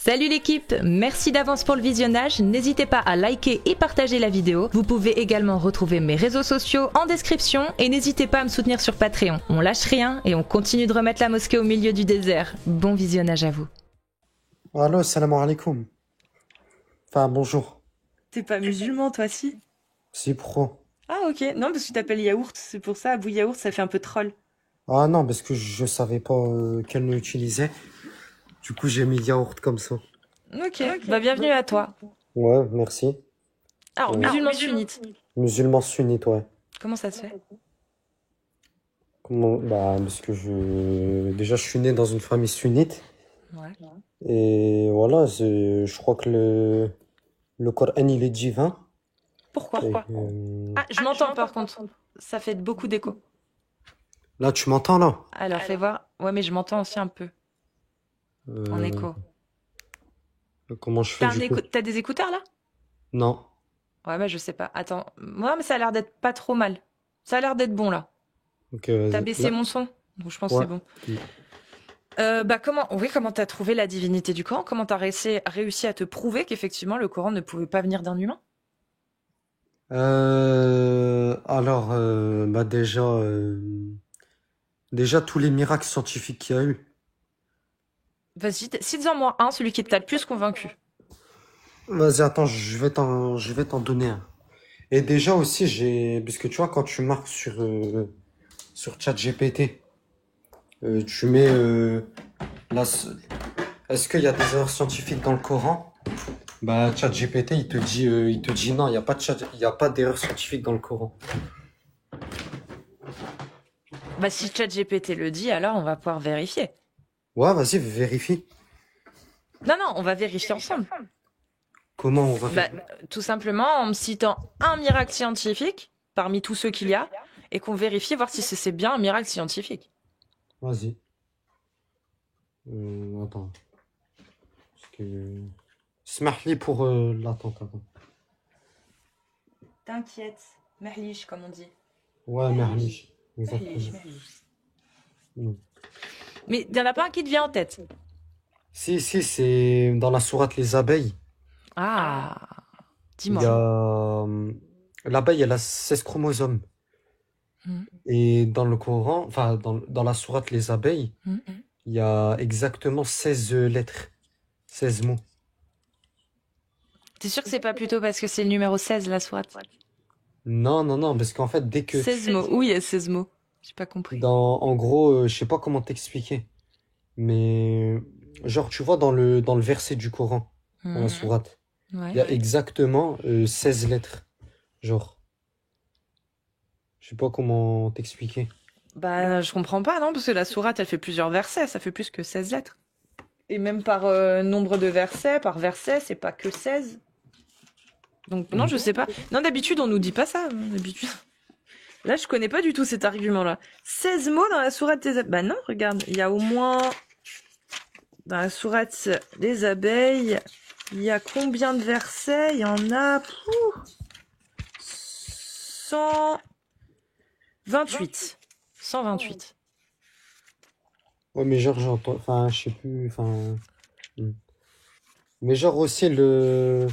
Salut l'équipe, merci d'avance pour le visionnage, n'hésitez pas à liker et partager la vidéo. Vous pouvez également retrouver mes réseaux sociaux en description et n'hésitez pas à me soutenir sur Patreon. On lâche rien et on continue de remettre la mosquée au milieu du désert. Bon visionnage à vous. Allô, salam alaikum. Enfin, bonjour. T'es pas musulman, toi, si? C'est pro. Ah, ok. Non, parce que tu t'appelles Yaourt, c'est pour ça. Abou Yaourt, ça fait un peu troll. Ah non, parce que je savais pas quel nom utiliser. Du coup, j'ai mis yaourt comme ça. Ok, bah bienvenue à toi. Ouais, merci. Alors, musulman sunnite. Musulman sunnite, ouais. Comment ça se fait? Comment? Bah, parce que déjà, je suis né dans une famille sunnite. Ouais. Et voilà, je crois que le Coran, il est divin. Pourquoi? Et, Ah, je m'entends par contre. Ça fait beaucoup d'écho. là, tu m'entends, là? Alors, fais voir. Ouais, mais je m'entends aussi un peu en écho. Comment je fais, du coup? T'as des écouteurs, là? Non. Ouais, bah je sais pas. Attends. Moi, mais ça a l'air d'être pas trop mal. Ça a l'air d'être bon, là. Ok, T'as vas-y. baissé Là. mon son? Donc, je pense que Ouais. c'est bon. Bah comment t'as trouvé la divinité du Coran? Comment t'as réussi à te prouver qu'effectivement le Coran ne pouvait pas venir d'un humain? Alors, bah déjà tous les miracles scientifiques qu'il y a eu. Vas-y, cite-en moi un, celui qui t'a le plus convaincu. Vas-y, attends, je vais t'en donner un. Et déjà aussi, parce que tu vois, quand tu marques sur ChatGPT, tu mets, la, est-ce qu'il y a des erreurs scientifiques dans le Coran? Bah, ChatGPT, il te dit non, il y a pas d'erreurs scientifiques dans le Coran. Bah si ChatGPT le dit, alors on va pouvoir vérifier. Ouais, vas-y, vérifie. Non, on va vérifier ensemble. Comment on va Bah, faire? tout simplement en me citant un miracle scientifique parmi tous ceux qu'il y a et qu'on vérifie voir si c'est bien un miracle scientifique. Vas-y. Attends. Parce que... Smahli pour l'attente. Attends. T'inquiète, merliche comme on dit. Ouais, Merlich. Exactement. Mm. Mais il n'y en a pas un qui te vient en tête. Si, c'est dans la sourate Les Abeilles. Ah, Il y dis-moi. a... L'abeille, elle a 16 chromosomes. Mhm. Et dans le Coran, enfin, dans la sourate Les Abeilles, Mhm. il y a exactement 16 lettres. 16 mots. T'es sûr que c'est pas plutôt parce que c'est le numéro 16 la sourate? Non, parce qu'en fait, dès que... 16 mots. Oui, il y a 16 mots. J'ai pas compris. En gros, je sais pas comment t'expliquer. Mais... Genre, tu vois, dans le verset du Coran, dans la sourate, Ouais. il y a exactement 16 lettres. Genre... Je sais pas comment t'expliquer. Bah, je comprends pas, non, parce que la sourate, elle fait plusieurs versets, ça fait plus que 16 lettres. Et même par nombre de versets, par verset, c'est pas que 16. Donc, non, je sais pas. Non, d'habitude, on nous dit pas ça, d'habitude. Là, je connais pas du tout cet argument-là. 16 mots dans la sourate des abeilles. Bah non, regarde, il y a au moins... Dans la sourate des abeilles, il y a combien de versets? Il y en a... 128. 128. Ouais, mais genre, j'entends... Enfin, je sais plus... Enfin... Mais genre aussi le...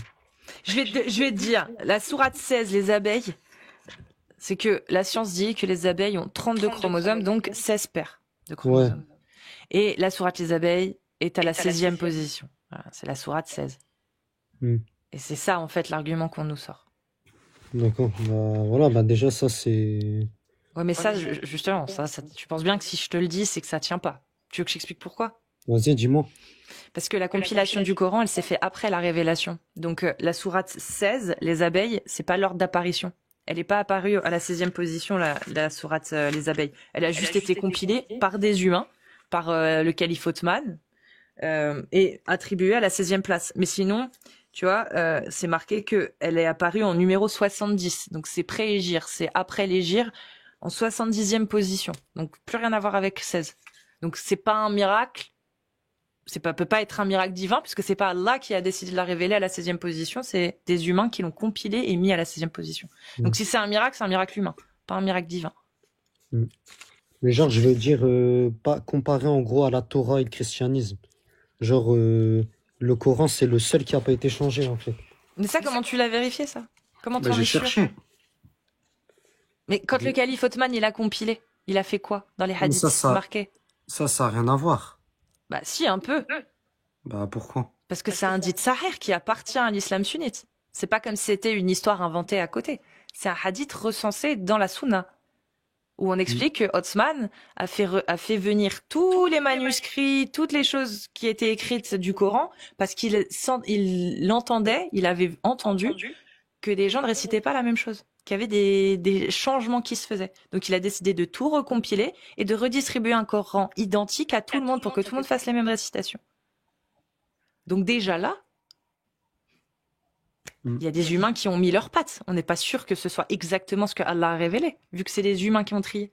Je vais te dire, la sourate 16, les abeilles, c'est que la science dit que les abeilles ont 32 chromosomes, donc 16 paires de chromosomes. Et la sourate les abeilles est à la 16e position. Voilà, c'est la sourate 16. Hmm. Et c'est ça, en fait, l'argument qu'on nous sort. D'accord, bah voilà, bah déjà ça c'est... Ouais, mais ça, justement, ça, tu penses bien que si je te le dis, c'est que ça tient pas. Tu veux que j'explique pourquoi? Vas-y, dis-moi. Parce que la compilation du Coran, elle s'est faite après la révélation. Donc la sourate 16, les abeilles, c'est pas l'ordre d'apparition. Elle n'est pas apparue à la 16e position, la sourate les abeilles. Elle a juste été compilée par des humains, par le calife Othman, et attribuée à la 16e place. Mais sinon, tu vois, c'est marqué qu'elle est apparue en numéro 70. Donc c'est pré-Hégire, c'est après l'Hégire, en 70e position. Donc plus rien à voir avec 16. Donc c'est pas un miracle. Peut pas être un miracle divin, puisque c'est pas Allah qui a décidé de la révéler à la 16e position, c'est des humains qui l'ont compilé et mis à la 16e position. Donc si c'est un miracle humain, pas un miracle divin. Mais genre, je veux dire, pas comparer en gros à la Torah et le christianisme. Genre, Le Coran, c'est le seul qui n'a pas été changé, en fait. Mais ça, comment tu l'as vérifié, ça? Comment tu en J'ai es sûr? cherché. Mais quand le J'ai- calife Othman, il a compilé, il a fait quoi dans les Mais hadiths marqués? ça a rien à voir. Bah si, un peu. Bah, pourquoi? Parce que c'est un hadith sahih qui appartient à l'islam sunnite. C'est pas comme si c'était une histoire inventée à côté. C'est un hadith recensé dans la sunna, où on Mm. explique que Othman a fait venir tous les manuscrits, toutes les choses qui étaient écrites du Coran, parce il l'entendait, il avait entendu que les gens ne récitaient pas la même chose, qu'il y avait des changements qui se faisaient. Donc il a décidé de tout recompiler et de redistribuer un Coran identique à tout le monde pour que tout le monde fasse les mêmes récitations. Donc déjà là, Mm. il y a des humains qui ont mis leurs pattes. On n'est pas sûr que ce soit exactement ce que Allah a révélé, vu que c'est les humains qui ont trié.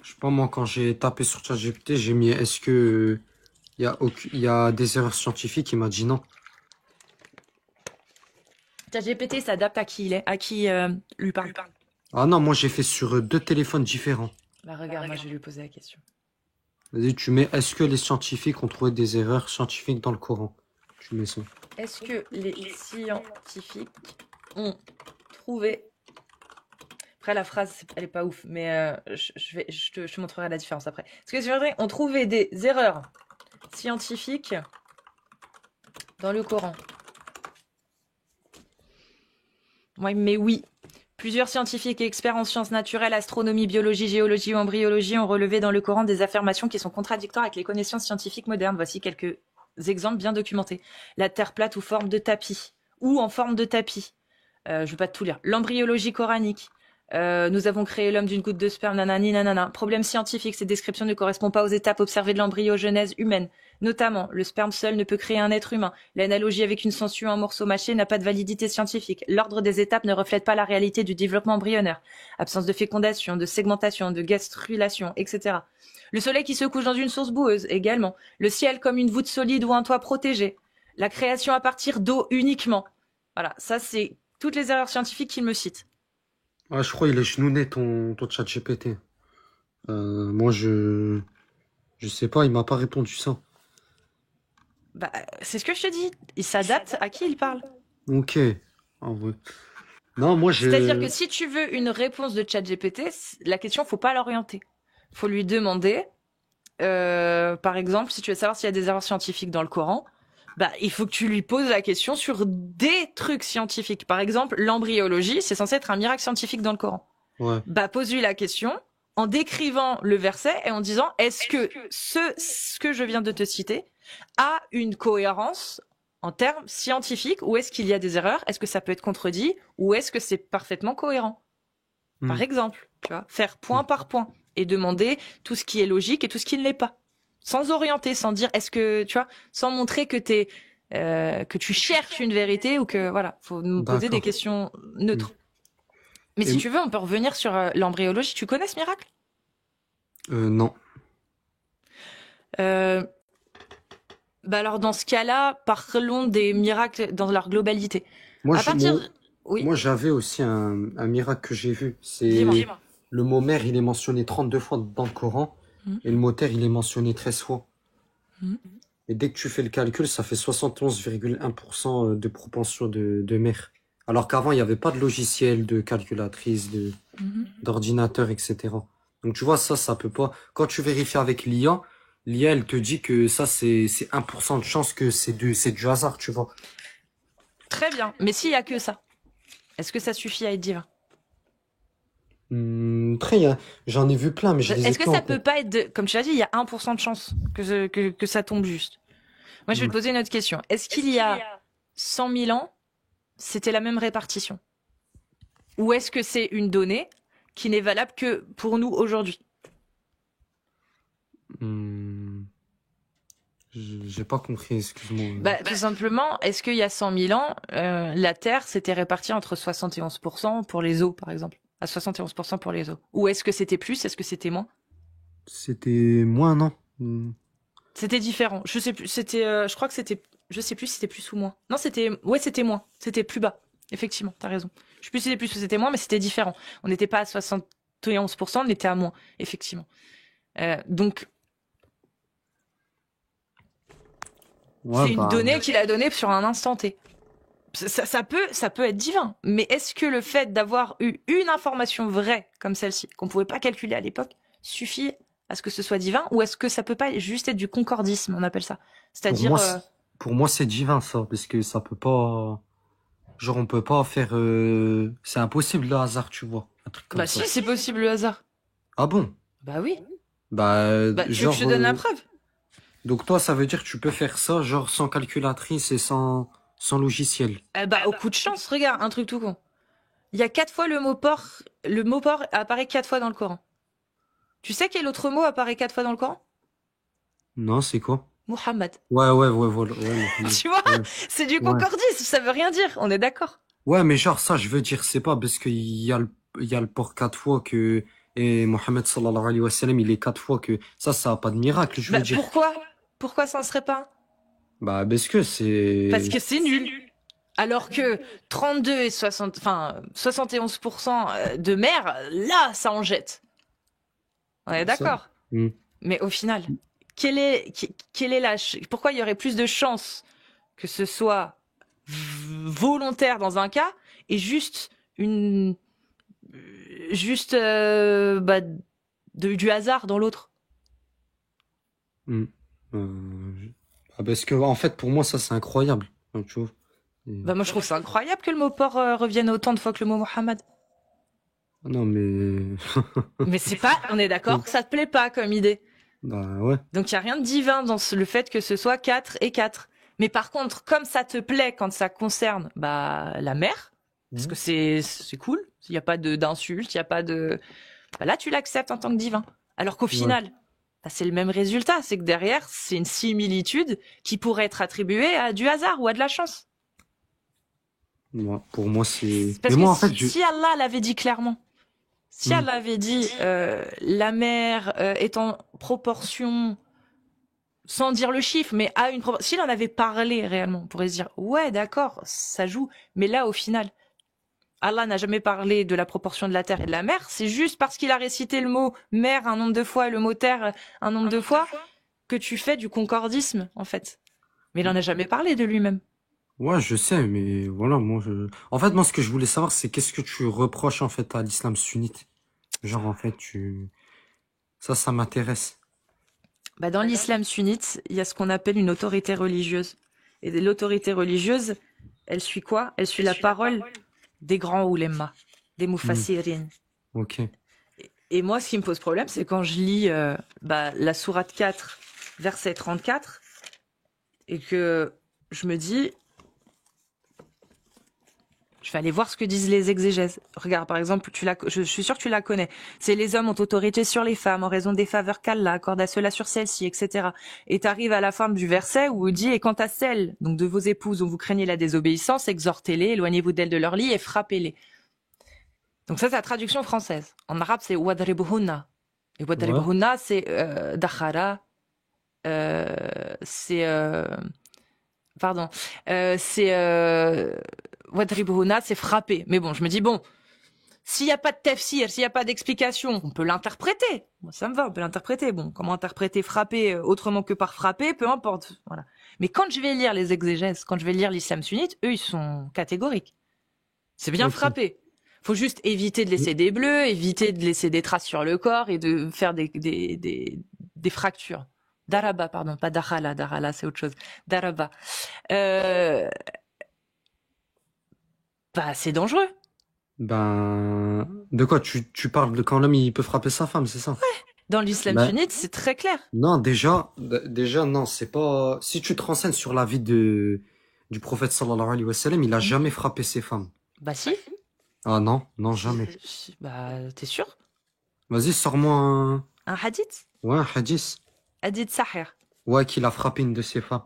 Je sais pas, moi, quand j'ai tapé sur ChatGPT, j'ai mis est-ce que il y a des erreurs scientifiques? Il m'a dit non. ChatGPT s'adapte à qui il est, à qui lui parle. Ah non, moi, j'ai fait sur 2 téléphones différents. Bah regarde, moi je vais lui poser la question. Vas-y, tu mets est-ce que les scientifiques ont trouvé des erreurs scientifiques dans le Coran? Tu mets ça. Est-ce que les scientifiques ont trouvé... Après la phrase, elle est pas ouf, mais je te montrerai la différence après. Est-ce que les scientifiques ont trouvé des erreurs scientifiques dans le Coran? Ouais, mais oui. Plusieurs scientifiques et experts en sciences naturelles, astronomie, biologie, géologie ou embryologie ont relevé dans le Coran des affirmations qui sont contradictoires avec les connaissances scientifiques modernes. Voici quelques exemples bien documentés. La Terre plate ou forme de tapis, ou en forme de tapis. Je vais pas tout lire. L'embryologie coranique. Nous avons créé l'homme d'une goutte de sperme, nanani, nanana. Problème scientifique, cette description ne correspond pas aux étapes observées de l'embryogenèse humaine. Notamment, le sperme seul ne peut créer un être humain. L'analogie avec une sangsue ou un morceau mâché n'a pas de validité scientifique. L'ordre des étapes ne reflète pas la réalité du développement embryonnaire. Absence de fécondation, de segmentation, de gastrulation, etc. Le soleil qui se couche dans une source boueuse, également. Le ciel comme une voûte solide ou un toit protégé. La création à partir d'eau uniquement. Voilà, ça c'est toutes les erreurs scientifiques qu'il me cite. Ah, je crois qu'il est chenouné ton ChatGPT. Moi, je sais pas, il m'a pas répondu ça. Bah, c'est ce que je te dis. Il s'adapte à qui il parle. Ok. En vrai. Non, moi, C'est-à-dire que si tu veux une réponse de ChatGPT, la question, faut pas l'orienter. Faut lui demander, par exemple, si tu veux savoir s'il y a des erreurs scientifiques dans le Coran, bah, il faut que tu lui poses la question sur des trucs scientifiques. Par exemple, l'embryologie, c'est censé être un miracle scientifique dans le Coran. Ouais. Bah, pose-lui la question en décrivant le verset et en disant, est-ce que ce que je viens de te citer a une cohérence en termes scientifiques, ou est-ce qu'il y a des erreurs? Est-ce que ça peut être contredit? Ou est-ce que c'est parfaitement cohérent? Par exemple, tu vois, faire point par point et demander tout ce qui est logique et tout ce qui ne l'est pas. Sans orienter, sans dire est-ce que, tu vois, sans montrer que que tu cherches une vérité ou que, voilà, faut nous poser des questions neutres. Mais si tu veux, on peut revenir sur l'embryologie. Tu connais ce miracle? Non. Bah alors dans ce cas-là, parlons des miracles dans leur globalité. Moi, Oui. Moi, j'avais aussi un miracle que j'ai vu. C'est Dis-moi. le mot mère, il est mentionné 32 fois dans le Coran et le mot terre, il est mentionné 13 fois. Et dès que tu fais le calcul, ça fait 71,1% de propension de mère. Alors qu'avant, il n'y avait pas de logiciel, de calculatrice, d'ordinateur, etc. Donc tu vois, ça peut pas. Quand tu vérifies avec l'IA, elle te dit que ça, c'est 1% de chance que c'est du hasard, tu vois. Très bien. Mais s'il y a que ça, est-ce que ça suffit à être divin? J'en ai vu plein, mais je les ai Est-ce que plus ça en tête. peut pas être comme tu l'as dit, il y a 1% de chance que ça tombe juste. Moi, je vais te poser une autre question. Est-ce qu'il y a 100 000 ans, c'était la même répartition? Ou est-ce que c'est une donnée qui n'est valable que pour nous aujourd'hui? J'ai pas compris, excuse-moi. Bah, tout simplement, est-ce qu'il y a 100 000 ans, la Terre s'était répartie entre 71% pour les eaux, par exemple? À 71% pour les eaux. Ou est-ce que c'était plus? Est-ce que c'était moins? C'était moins, non? C'était différent. Je sais plus. C'était, je crois que c'était, je sais plus si c'était plus ou moins. Non, c'était moins. C'était plus bas. Effectivement, t'as raison. Je sais plus si c'était plus ou c'était moins, mais c'était différent. On n'était pas à 71%, on était à moins, effectivement. Donc, Ouais, C'est une bah, donnée qu'il a donnée sur un instant T. Ça peut être divin. Mais est-ce que le fait d'avoir eu une information vraie comme celle-ci, qu'on pouvait pas calculer à l'époque, suffit à ce que ce soit divin, ou est-ce que ça peut pas juste être du concordisme, on appelle ça? pour C'est-à-dire, moi, pour moi, c'est divin, ça, parce que ça peut pas, genre, on peut pas faire, c'est impossible le hasard, tu vois, un truc comme bah ça. si, c'est possible le hasard. Ah bon? Bah oui. Bah, Bah tu veux que je te genre, donne la preuve? donc toi, ça veut dire que tu peux faire ça, genre, sans calculatrice et sans logiciel. Eh bah au coup de chance, regarde, un truc tout con. Il y a 4 fois le mot porc apparaît 4 fois dans le Coran. Tu sais quel autre mot apparaît 4 fois dans le Coran? Non, c'est quoi? Muhammad. Ouais, voilà, ouais, Mohamed. Tu vois, Ouais, c'est du ouais. concordisme, ça veut rien dire, on est d'accord. Ouais, mais genre, ça, je veux dire, c'est pas parce il y a le port 4 fois que, et Mohamed sallallahu alayhi wa sallam, il est 4 fois que, ça a pas de miracle, je Bah veux dire. pourquoi? Pourquoi ça en serait pas? Bah, parce que Parce c'est, que c'est nul. Alors que 32 et 60, enfin 71% de mer, là, ça en jette. On est ça. d'accord. Hmm. Mais au final, quelle est pourquoi il y aurait plus de chances que ce soit volontaire dans un cas et juste une, juste bah, du hasard dans l'autre? Hmm. Parce que, en fait, pour moi, ça, c'est incroyable. Hein, tu vois. Bah moi je trouve ça incroyable que le mot porc revienne autant de fois que le mot Mohammed. Non, mais, Mais c'est pas, on est d'accord que ça te plaît pas comme idée. bah, ouais. Donc il y a rien de divin dans le fait que ce soit 4 et 4. Mais par contre, comme ça te plaît quand ça concerne bah la mer, parce que c'est cool, il y a pas de d'insulte, il y a pas de bah, là tu l'acceptes en tant que divin. Alors qu'au Ouais. final, bah, c'est le même résultat, c'est que derrière, c'est une similitude qui pourrait être attribuée à du hasard ou à de la chance. Pour moi, c'est, Parce mais que moi, en fait, si Allah l'avait dit clairement, si Hmm. Allah avait dit la mer est en proportion, sans dire le chiffre, mais à une proportion, s'il en avait parlé réellement, on pourrait se dire ouais d'accord, ça joue. Mais là au final, Allah n'a jamais parlé de la proportion de la terre et de la mer. C'est juste parce qu'il a récité le mot mer un nombre de fois et le mot terre un nombre de fois que tu fais du concordisme en fait. Mais il en a jamais parlé de lui-même. Ouais, je sais, mais voilà, en fait, moi, ce que je voulais savoir, c'est qu'est-ce que tu reproches, en fait, à l'islam sunnite? Genre, en fait, ça m'intéresse. Bah, dans l'islam sunnite, il y a ce qu'on appelle une autorité religieuse. Et l'autorité religieuse, elle suit quoi? Elle suit la parole des grands oulémas, des Hmm, mufassirin. ok. Et moi, ce qui me pose problème, c'est quand je lis bah, la sourate 4, verset 34, et que je me dis, je vais aller voir ce que disent les exégèses. Regarde, par exemple, je suis sûre que tu la connais. C'est les hommes ont autorité sur les femmes en raison des faveurs qu'Allah accorde à ceux-là sur celles-ci, etc. Et t'arrives à la fin du verset où il dit, et quant à celles, donc de vos épouses dont vous craignez la désobéissance, exhortez-les, éloignez-vous d'elles de leur lit et frappez-les. Donc ça, c'est la traduction française. En arabe, c'est wadribuhunna. Et Ouais. wadribuhunna, c'est dakhara, c'est pardon, c'est wadribuhunna, c'est frapper. Mais bon, je me dis bon, s'il n'y a pas de tafsir, s'il n'y a pas d'explication, on peut l'interpréter. Moi, ça me va, on peut l'interpréter. Bon, comment interpréter frapper autrement que par frapper, peu importe. Voilà. Mais quand je vais lire les exégèses, quand je vais lire l'islam sunnite, eux, ils sont catégoriques. C'est bien Ok. frapper. Faut juste éviter de laisser des bleus, éviter de laisser des traces sur le corps et de faire des fractures. Daraba, pardon, pas dakhala. Dakhala, c'est autre chose. Daraba. Euh, Bah, c'est dangereux. Ben, de quoi tu parles de quand l'homme il peut frapper sa femme, c'est ça? Dans l'islam Ben, sunnite, c'est très clair. non, déjà, non, c'est pas, si tu te renseignes sur la vie du prophète sallallahu alayhi wa sallam, il a jamais frappé ses femmes. Bah si. Ah non, non, jamais. Bah, t'es sûr? Vas-y, sors-moi Un hadith? ouais, un hadith. Hadith sahih. Ouais, qu'il a frappé une de ses femmes.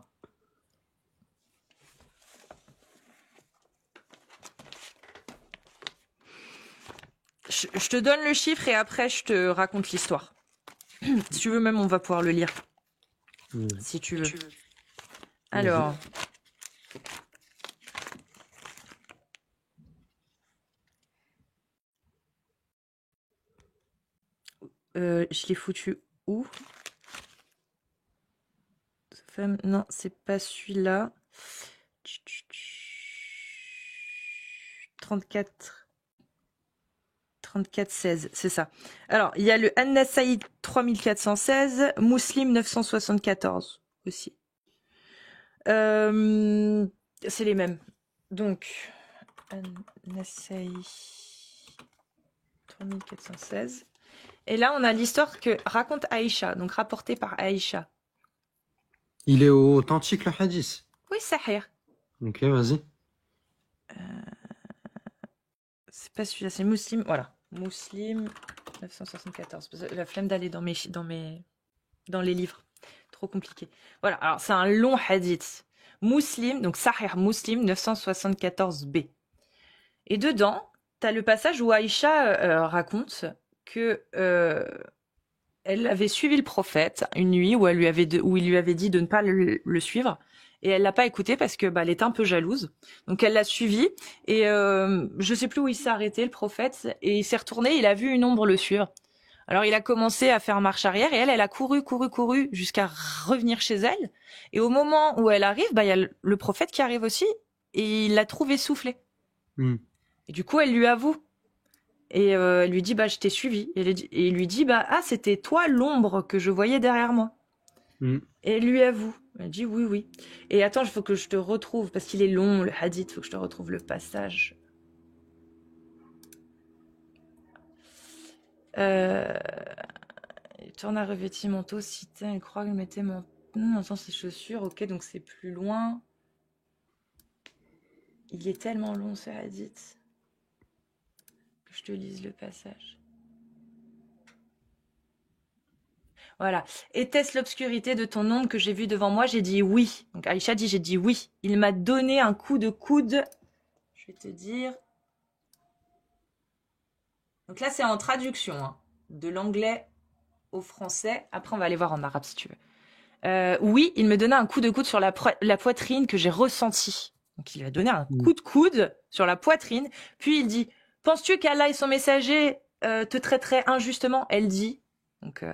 Je te donne le chiffre et après je te raconte l'histoire. Si tu veux même, on va pouvoir le lire. Hmm. Si tu veux. Vas-y. Alors, je l'ai foutu où? femme. Non, c'est pas celui-là. 34. 34-16, c'est ça. Alors, il y a le An-Nasa'i 3416, Muslim 974 aussi. C'est les mêmes. Donc, An-Nasa'i 3416. Et là, on a l'histoire que raconte Aïcha, donc rapportée par Aïcha. Il est authentique, le hadith. Oui, Sahir. Ok, vas-y. C'est pas celui-là, c'est Muslim. Voilà. Muslim 974. La flemme d'aller dans les livres. Trop compliqué. Voilà. Alors, c'est un long hadith. Muslim, donc Sahih Muslim 974b. Et dedans, tu as le passage où Aïcha raconte que elle avait suivi le prophète une nuit où il lui avait dit de ne pas le suivre. Et elle l'a pas écouté parce que elle était un peu jalouse. Donc elle l'a suivi et je sais plus où il s'est arrêté le prophète et il s'est retourné, il a vu une ombre le suivre. Alors il a commencé à faire marche arrière et elle a couru jusqu'à revenir chez elle. Et au moment où elle arrive, il y a le prophète qui arrive aussi et il l'a trouvé essoufflé. Et du coup elle lui avoue et elle lui dit je t'ai suivi et il lui dit c'était toi l'ombre que je voyais derrière moi. Et elle lui avoue. Elle dit oui. Et attends, il faut que je te retrouve, parce qu'il est long, le hadith, il faut que je te retrouve le passage. Il tourne à revêtir manteau, cité, il croit qu'il mettait mon... Attends, ses chaussures, ok, donc c'est plus loin. Il est tellement long, ce hadith, que je te lise le passage. Voilà. Était-ce l'obscurité de ton ombre que j'ai vue devant moi? J'ai dit oui. Donc Aïcha dit j'ai dit oui. Il m'a donné un coup de coude. Je vais te dire. Donc là c'est en traduction de l'anglais au français. Après on va aller voir en arabe si tu veux. Oui, il me donna un coup de coude sur la poitrine que j'ai ressenti. Donc il lui a donné un coup de coude sur la poitrine. Puis il dit penses-tu qu'Allah et son messager te traiteraient injustement? Elle dit. Donc,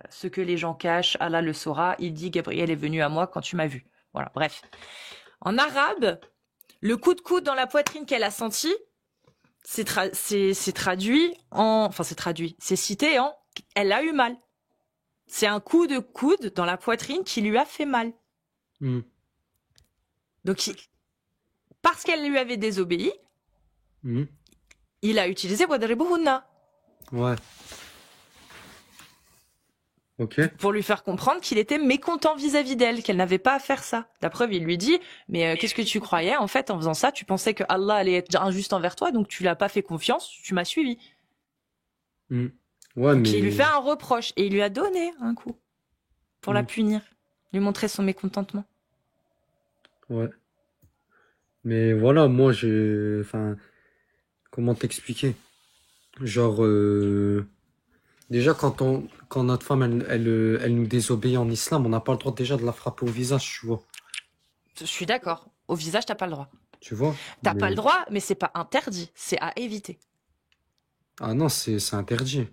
ce que les gens cachent, Allah le saura. Il dit, Gabriel est venu à moi quand tu m'as vu. Voilà, bref. En arabe, le coup de coude dans la poitrine qu'elle a senti, c'est traduit en... Enfin, c'est cité en... Elle a eu mal. C'est un coup de coude dans la poitrine qui lui a fait mal. Donc, parce qu'elle lui avait désobéi, il a utilisé Wadribuhunna. Ouais. Okay. Pour lui faire comprendre qu'il était mécontent vis-à-vis d'elle, qu'elle n'avait pas à faire ça. La preuve, il lui dit, mais qu'est-ce que tu croyais? En fait, en faisant ça, tu pensais que Allah allait être injuste envers toi, donc tu l'as pas fait confiance, tu m'as suivi. Ouais, donc il lui fait un reproche, et il lui a donné un coup, pour la punir, lui montrer son mécontentement. Ouais. Mais voilà, moi, Enfin, comment t'expliquer? Genre... Déjà, quand notre femme, elle nous désobéit en islam, on n'a pas le droit déjà de la frapper au visage, tu vois. Je suis d'accord. Au visage, t'as pas le droit. Tu vois? T'as pas le droit, mais c'est pas interdit. C'est à éviter. Ah non, c'est interdit.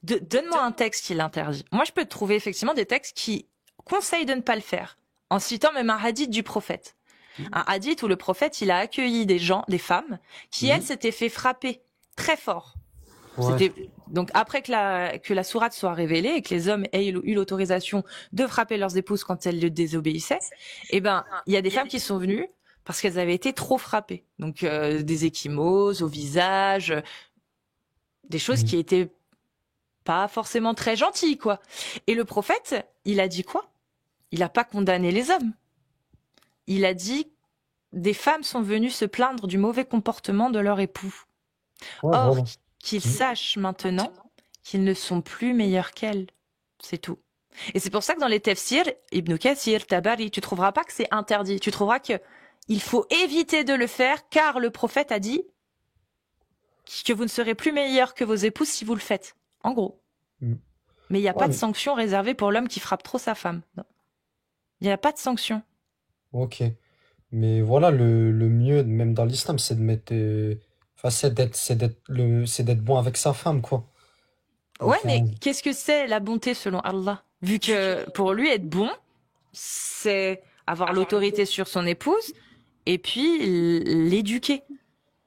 Donne-moi un texte qui l'interdit. Moi, je peux te trouver effectivement des textes qui conseillent de ne pas le faire, en citant même un hadith du prophète. Un hadith où le prophète, il a accueilli des femmes, qui, elles, s'étaient fait frapper très fort. Ouais. Donc après que la sourate soit révélée et que les hommes aient eu l'autorisation de frapper leurs épouses quand elles le désobéissaient, il y a des femmes qui sont venues parce qu'elles avaient été trop frappées. Donc des ecchymoses au visage, des choses qui étaient pas forcément très gentilles, quoi. Et le prophète, il a dit quoi? Il a pas condamné les hommes. Il a dit des femmes sont venues se plaindre du mauvais comportement de leur époux. Or, qu'ils sachent maintenant qu'ils ne sont plus meilleurs qu'elles. C'est tout. Et c'est pour ça que dans les tafsirs, Ibn Kathir, Tabari, tu trouveras pas que c'est interdit. Tu trouveras que il faut éviter de le faire car le prophète a dit que vous ne serez plus meilleurs que vos épouses si vous le faites. En gros. Mais il n'y a pas de sanction réservée pour l'homme qui frappe trop sa femme. Il n'y a pas de sanction. Ok. Mais voilà, le mieux, même dans l'islam, c'est de mettre... Enfin, c'est d'être bon avec sa femme, quoi. Ouais, mais qu'est-ce que c'est la bonté selon Allah? Vu que pour lui, être bon, c'est avoir l'autorité sur son épouse et puis l'éduquer.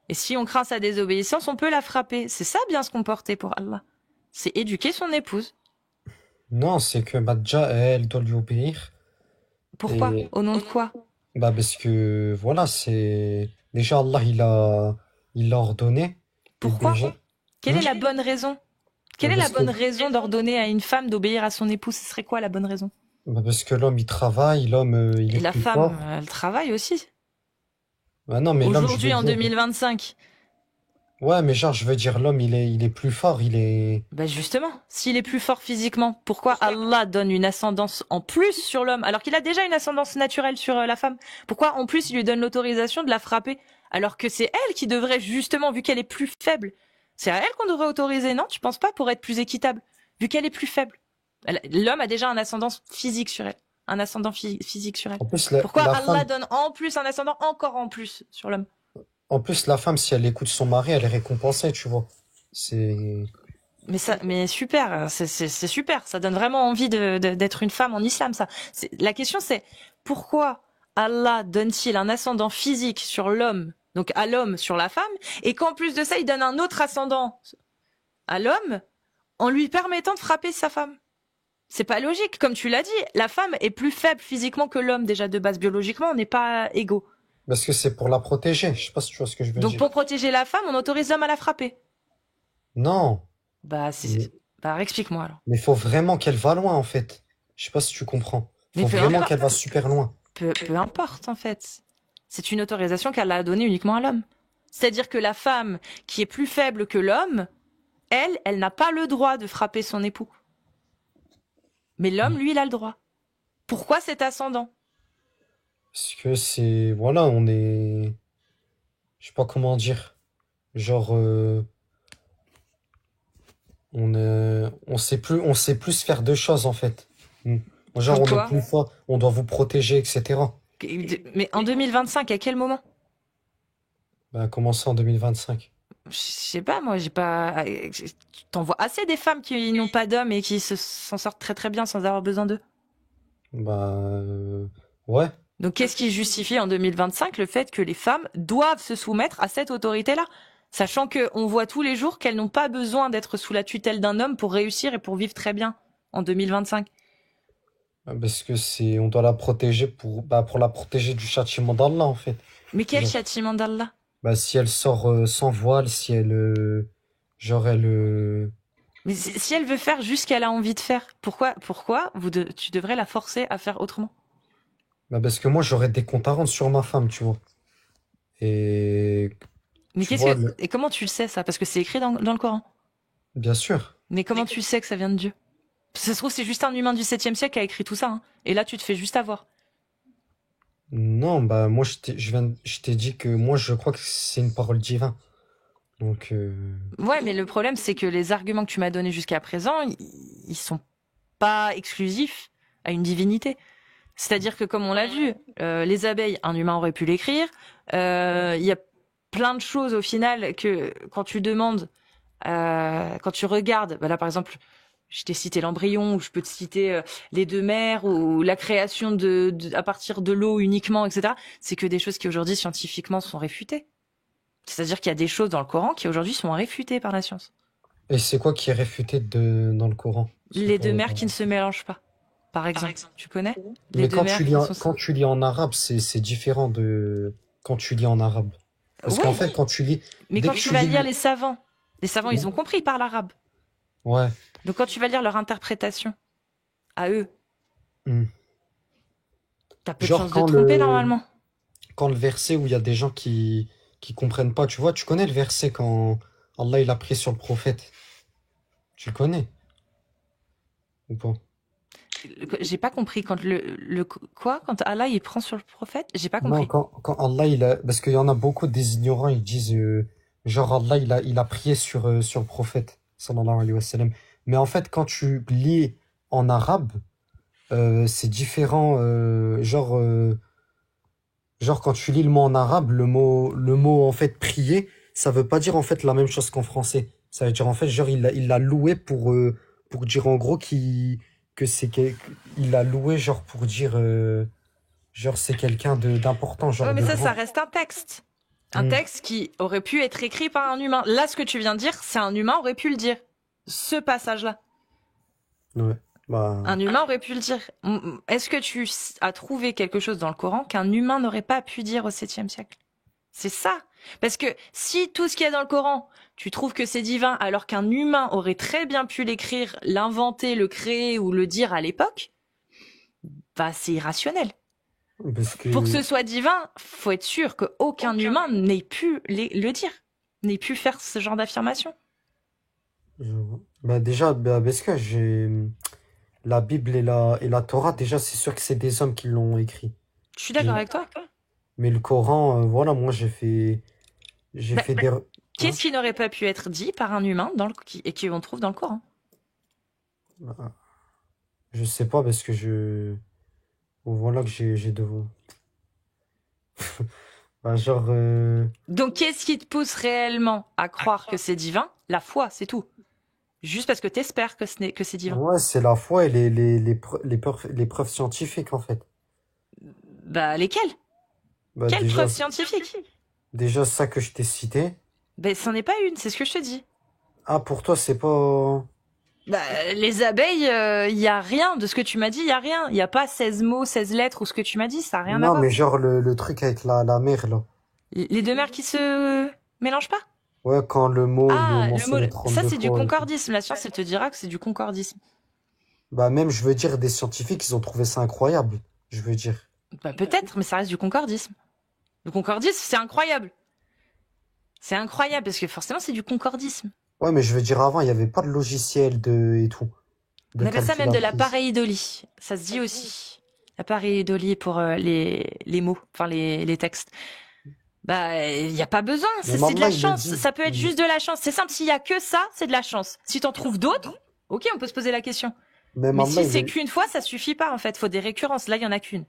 Et si on craint sa désobéissance, on peut la frapper. C'est ça bien se comporter pour Allah. C'est éduquer son épouse. Non, c'est que bah, déjà, elle doit lui obéir. Pourquoi? Et Au nom de quoi? bah, parce que voilà, c'est. Déjà, Allah, il l'a ordonné. Et Pourquoi? déjà. Quelle Hmm. est la bonne raison? Quelle est la Parce que, bonne raison d'ordonner à une femme d'obéir à son épouse? Ce serait quoi la bonne raison? bah, parce que l'homme, il travaille, l'homme, il Et est la plus femme, fort. elle travaille aussi. Bah, non, mais l'homme, je veux Aujourd'hui, en dire. 2025. Ouais, mais genre, je veux dire, l'homme, il est plus fort, il est. Ben justement, s'il est plus fort physiquement, pourquoi Allah donne une ascendance en plus sur l'homme alors qu'il a déjà une ascendance naturelle sur la femme? Pourquoi en plus il lui donne l'autorisation de la frapper alors que c'est elle qui devrait justement, vu qu'elle est plus faible, c'est à elle qu'on devrait autoriser, non? Tu penses pas, pour être plus équitable, vu qu'elle est plus faible? L'homme a déjà un ascendant physique sur elle, un ascendant physique sur elle. En plus, Pourquoi la Allah femme, donne en plus un ascendant encore en plus sur l'homme? en plus, la femme, si elle écoute son mari, elle est récompensée, tu vois. C'est. Mais super, c'est super. Ça donne vraiment envie d'être une femme en islam, ça. La question c'est, pourquoi Allah donne-t-il un ascendant physique sur l'homme, donc à l'homme sur la femme, et qu'en plus de ça, il donne un autre ascendant à l'homme en lui permettant de frapper sa femme? C'est pas logique. Comme tu l'as dit, la femme est plus faible physiquement que l'homme, déjà de base. Biologiquement, on n'est pas égaux. Parce que c'est pour la protéger. Je sais pas si tu vois ce que je veux Donc dire. pour protéger la femme, on autorise l'homme à la frapper. Non. Bah, Mais bah explique-moi alors. mais faut vraiment qu'elle va loin, en fait. Je sais pas si tu comprends. Mais Faut peu vraiment importe. qu'elle va super loin. Peu importe, en fait. C'est une autorisation qu'elle a donnée uniquement à l'homme. C'est-à-dire que la femme qui est plus faible que l'homme, elle n'a pas le droit de frapper son époux. Mais l'homme, lui, il a le droit. Pourquoi cet ascendant? Parce que c'est, voilà, on est, je sais pas comment dire. Genre, on sait plus faire de choses, en fait. Hmm. Genre, Comme on est toi. plus fort, on doit vous protéger, etc. Mais en 2025, à quel moment? Bah, commencer en 2025. Je sais pas, moi, j'ai pas. T'en vois assez des femmes qui n'ont pas d'hommes et qui s'en sortent très très bien sans avoir besoin d'eux. Bah, ouais. Donc, qu'est-ce qui justifie en 2025 le fait que les femmes doivent se soumettre à cette autorité-là? Sachant qu'on voit tous les jours qu'elles n'ont pas besoin d'être sous la tutelle d'un homme pour réussir et pour vivre très bien en 2025. Parce que c'est, on doit la protéger pour la protéger du châtiment d'Allah, en fait. Mais quel Genre, châtiment d'Allah? bah, si elle sort sans voile, si elle, genre, elle, Mais si elle veut faire juste ce qu'elle a envie de faire, pourquoi tu devrais la forcer à faire autrement? bah, parce que moi, j'aurais des comptes à rendre sur ma femme, tu vois. Et, Mais tu vois, et comment tu le sais ça? Parce que c'est écrit dans le Coran. bien sûr. Mais comment tu sais que ça vient de Dieu? Ça se trouve, c'est juste un humain du 7e siècle qui a écrit tout ça, hein. Et là, tu te fais juste avoir. Non, bah, moi, je t'ai dit que moi, je crois que c'est une parole divine. Donc, Ouais, mais le problème, c'est que les arguments que tu m'as donnés jusqu'à présent, ils sont pas exclusifs à une divinité. C'est-à-dire que, comme on l'a vu, les abeilles, un humain aurait pu l'écrire. Il y a plein de choses au final que quand tu demandes, quand tu regardes, bah là par exemple, je t'ai cité l'embryon, ou je peux te citer les deux mères, ou la création à partir de l'eau uniquement, etc. C'est que des choses qui aujourd'hui scientifiquement sont réfutées. C'est-à-dire qu'il y a des choses dans le Coran qui aujourd'hui sont réfutées par la science. et c'est quoi qui est réfuté dans le Coran? C'est Les quoi, deux mères qui ne se mélangent pas, par exemple. Tu connais? Les Mais deux mères qui sont... quand tu lis en arabe, c'est différent de quand tu lis en arabe. Parce qu'en Ouais, fait, quand tu lis, mais dès quand que tu tu vas lis, lire les savants, ouais, ils ont compris par l'arabe. ouais, Donc quand tu vas lire leur interprétation à eux, hmm. t'as peu de Genre chances de te tromper normalement. quand le verset où il y a des gens qui comprennent pas, tu vois, tu connais le verset quand Allah il a prié sur le prophète. Tu le connais ou pas? J'ai pas compris quand quoi? Quand Allah il prend sur le prophète? J'ai pas Non, compris. quand Allah il a, parce qu'il y en a beaucoup des ignorants, ils disent genre Allah il a prié sur le prophète sallallahu alayhi wa sallam. Mais en fait quand tu lis en arabe, c'est différent. Genre quand tu lis le mot en arabe, le mot en fait prier, ça veut pas dire en fait la même chose qu'en français. Ça veut dire en fait genre il l'a loué pour dire en gros que il a loué genre pour dire genre c'est quelqu'un d'important, Ouais, genre mais de ça grand. reste un texte. Un Hmm. texte qui aurait pu être écrit par un humain. Là, ce que tu viens de dire, c'est un humain aurait pu le dire. Ce passage-là. Ouais. Bah, Un humain aurait pu le dire. Est-ce que tu as trouvé quelque chose dans le Coran qu'un humain n'aurait pas pu dire au 7e siècle? C'est ça. Parce que si tout ce qu'il y a dans le Coran, tu trouves que c'est divin, alors qu'un humain aurait très bien pu l'écrire, l'inventer, le créer ou le dire à l'époque, bah c'est irrationnel. parce Pour que ce que soit divin, faut être sûr qu'aucun humain n'ait pu le dire, n'ait pu faire ce genre d'affirmation. bah déjà, bah, parce que j'ai la Bible et la Torah, déjà, c'est sûr que c'est des hommes qui l'ont écrit. Je suis d'accord Mais, avec toi. mais le Coran, voilà, moi j'ai Bah, fait des, hein? qu'est-ce qui n'aurait pas pu être dit par un humain et qu'on trouve dans le Coran? Bah, je sais pas parce que voilà que j'ai de bah, genre, Donc, qu'est-ce qui te pousse réellement à croire que c'est divin? La foi, c'est tout. Juste parce que t'espères que c'est divin. ouais, c'est la foi et les preuves scientifiques, en fait. Bah, lesquelles? Bah, Quelles preuves scientifiques? déjà ça que je t'ai cité. Ben, c'en est pas une, c'est ce que je te dis. Ah, pour toi, c'est pas, Bah, les abeilles, il y a rien de ce que tu m'as dit, il y a rien. Il y a pas 16 mots, 16 lettres ou ce que tu m'as dit, ça a rien à non, voir. mais genre le truc avec la mer, là. Les deux mers qui se mélangent pas? Ouais, quand le mot, il est Ah, le mot, mentionné ça 32 c'est du fois et tout. concordisme. La science, elle te dira que c'est du concordisme. Bah, même, je veux dire, des scientifiques, ils ont trouvé ça incroyable. Je veux dire. Bah, peut-être, mais ça reste du concordisme. Le concordisme, c'est incroyable. C'est incroyable parce que forcément, c'est du concordisme. Ouais, mais je veux dire, avant, il n'y avait pas de logiciel et tout. On De appelle ça même de la calculatrice. pareidolie. Ça se dit aussi. La pareidolie pour les mots, enfin les textes. Bah, il n'y a pas besoin, Mais c'est de la Mallah, il le chance. dit. Ça peut être juste de la chance. C'est simple, s'il y a que ça, c'est de la chance. Si t'en trouves d'autres, ok, on peut se poser la question. Même Mais Allah, si c'est qu'une fois, ça suffit pas en fait. Faut des récurrences. Là, il y en a qu'une.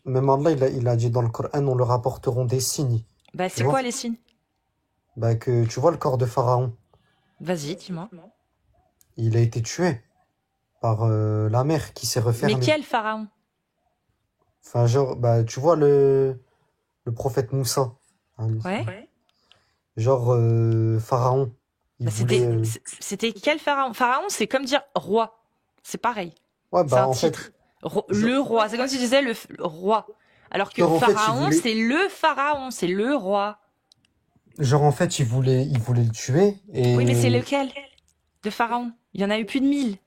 même Allah, il a dit dans le Coran, on leur apporteront des signes. Bah, Tu c'est vois? quoi les signes? Bah, que tu vois le corps de Pharaon, Vas-y, dis-moi. il a été tué par la mer qui s'est Mais refermée. quel pharaon? Enfin, genre, bah, tu vois le prophète Moussa. Hein, Ouais. genre, Pharaon, il Bah, voulait. c'était quel pharaon? Pharaon, c'est comme dire roi. C'est pareil. Ouais, C'est bah, un en fait, titre. genre, Le roi. C'est comme si tu disais le roi. Alors que genre, en fait, il pharaon, voulait. c'est le pharaon, c'est le roi. Genre, en fait, il voulait le tuer. Oui, mais c'est Et, lequel de pharaon? Il y en a eu plus de 1000.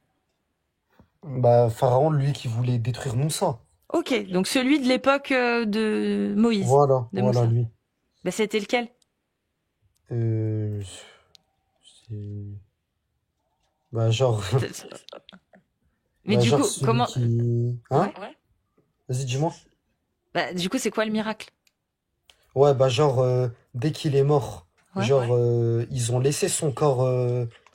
bah, Pharaon, lui, qui voulait détruire Moussa. Ok, donc celui de l'époque de Moïse, de Voilà, Moussa. lui. Bah, c'était lequel? Euh, c'est. Bah, genre. Mais Bah, du genre, coup, celui comment... qui. Hein? Ouais. Vas-y, dis-moi. Bah, du coup, c'est quoi le miracle? Ouais, bah, genre, dès qu'il est mort, Ouais. genre, ils ont laissé son corps.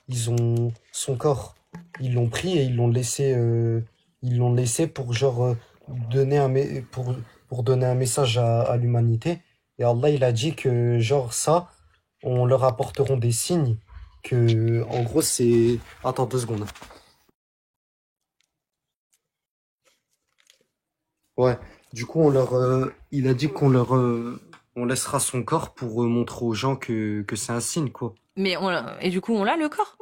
Ils ont. Son corps. Ils l'ont pris et ils l'ont laissé pour, genre, pour donner un message à l'humanité. Et Allah, il a dit que, genre, ça, on leur apporteront des signes. Que, en gros, c'est. Attends 2 secondes. Ouais, du coup, il a dit on laissera son corps pour montrer aux gens que c'est un signe, quoi. Mais et du coup, on l'a le corps?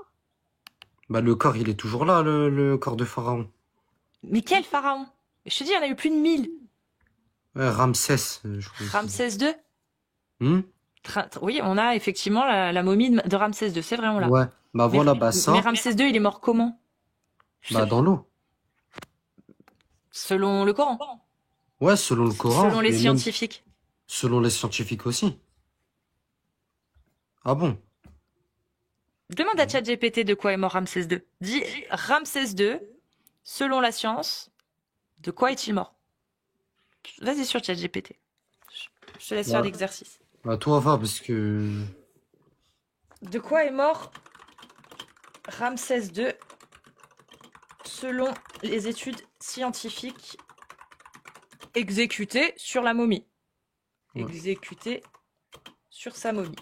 Bah, le corps, il est toujours là, le corps de Pharaon. Mais quel pharaon? Je te dis, il y en a eu plus de 1000. Ouais, Ramsès, je crois. Ramsès II? Hmm. Oui, on a effectivement la momie de Ramsès II, c'est vrai, on l'a. Ouais, bah voilà, bah Mais ça, Ramsès II, il est mort comment? bah dans l'eau. Selon le Coran, Ouais, selon le Coran, selon les mais même scientifiques. selon les scientifiques aussi. Ah bon? Demande à ChatGPT de quoi est mort Ramsès II. Dis Ramsès II, selon la science, de quoi est-il mort? Vas-y sur ChatGPT. Je te laisse faire Bah, l'exercice. bah toi, va, parce que. De quoi est mort Ramsès II selon les études scientifiques exécutées sur la momie? Ouais. Exécutées sur sa momie.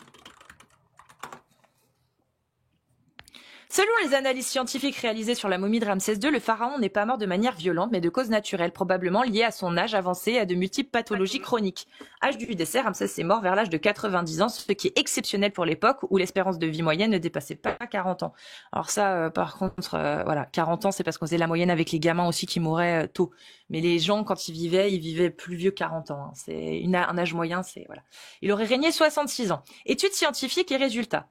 Selon les analyses scientifiques réalisées sur la momie de Ramsès II, le pharaon n'est pas mort de manière violente, mais de cause naturelle, probablement liée à son âge avancé et à de multiples pathologies chroniques. Âge du décès, Ramsès est mort vers l'âge de 90 ans, ce qui est exceptionnel pour l'époque où l'espérance de vie moyenne ne dépassait pas 40 ans. Alors ça, par contre, voilà, 40 ans, c'est parce qu'on faisait la moyenne avec les gamins aussi qui mouraient tôt. Mais les gens, quand ils vivaient plus vieux que 40 ans. Hein. C'est un âge moyen, c'est voilà. Il aurait régné 66 ans. Études scientifiques et résultats.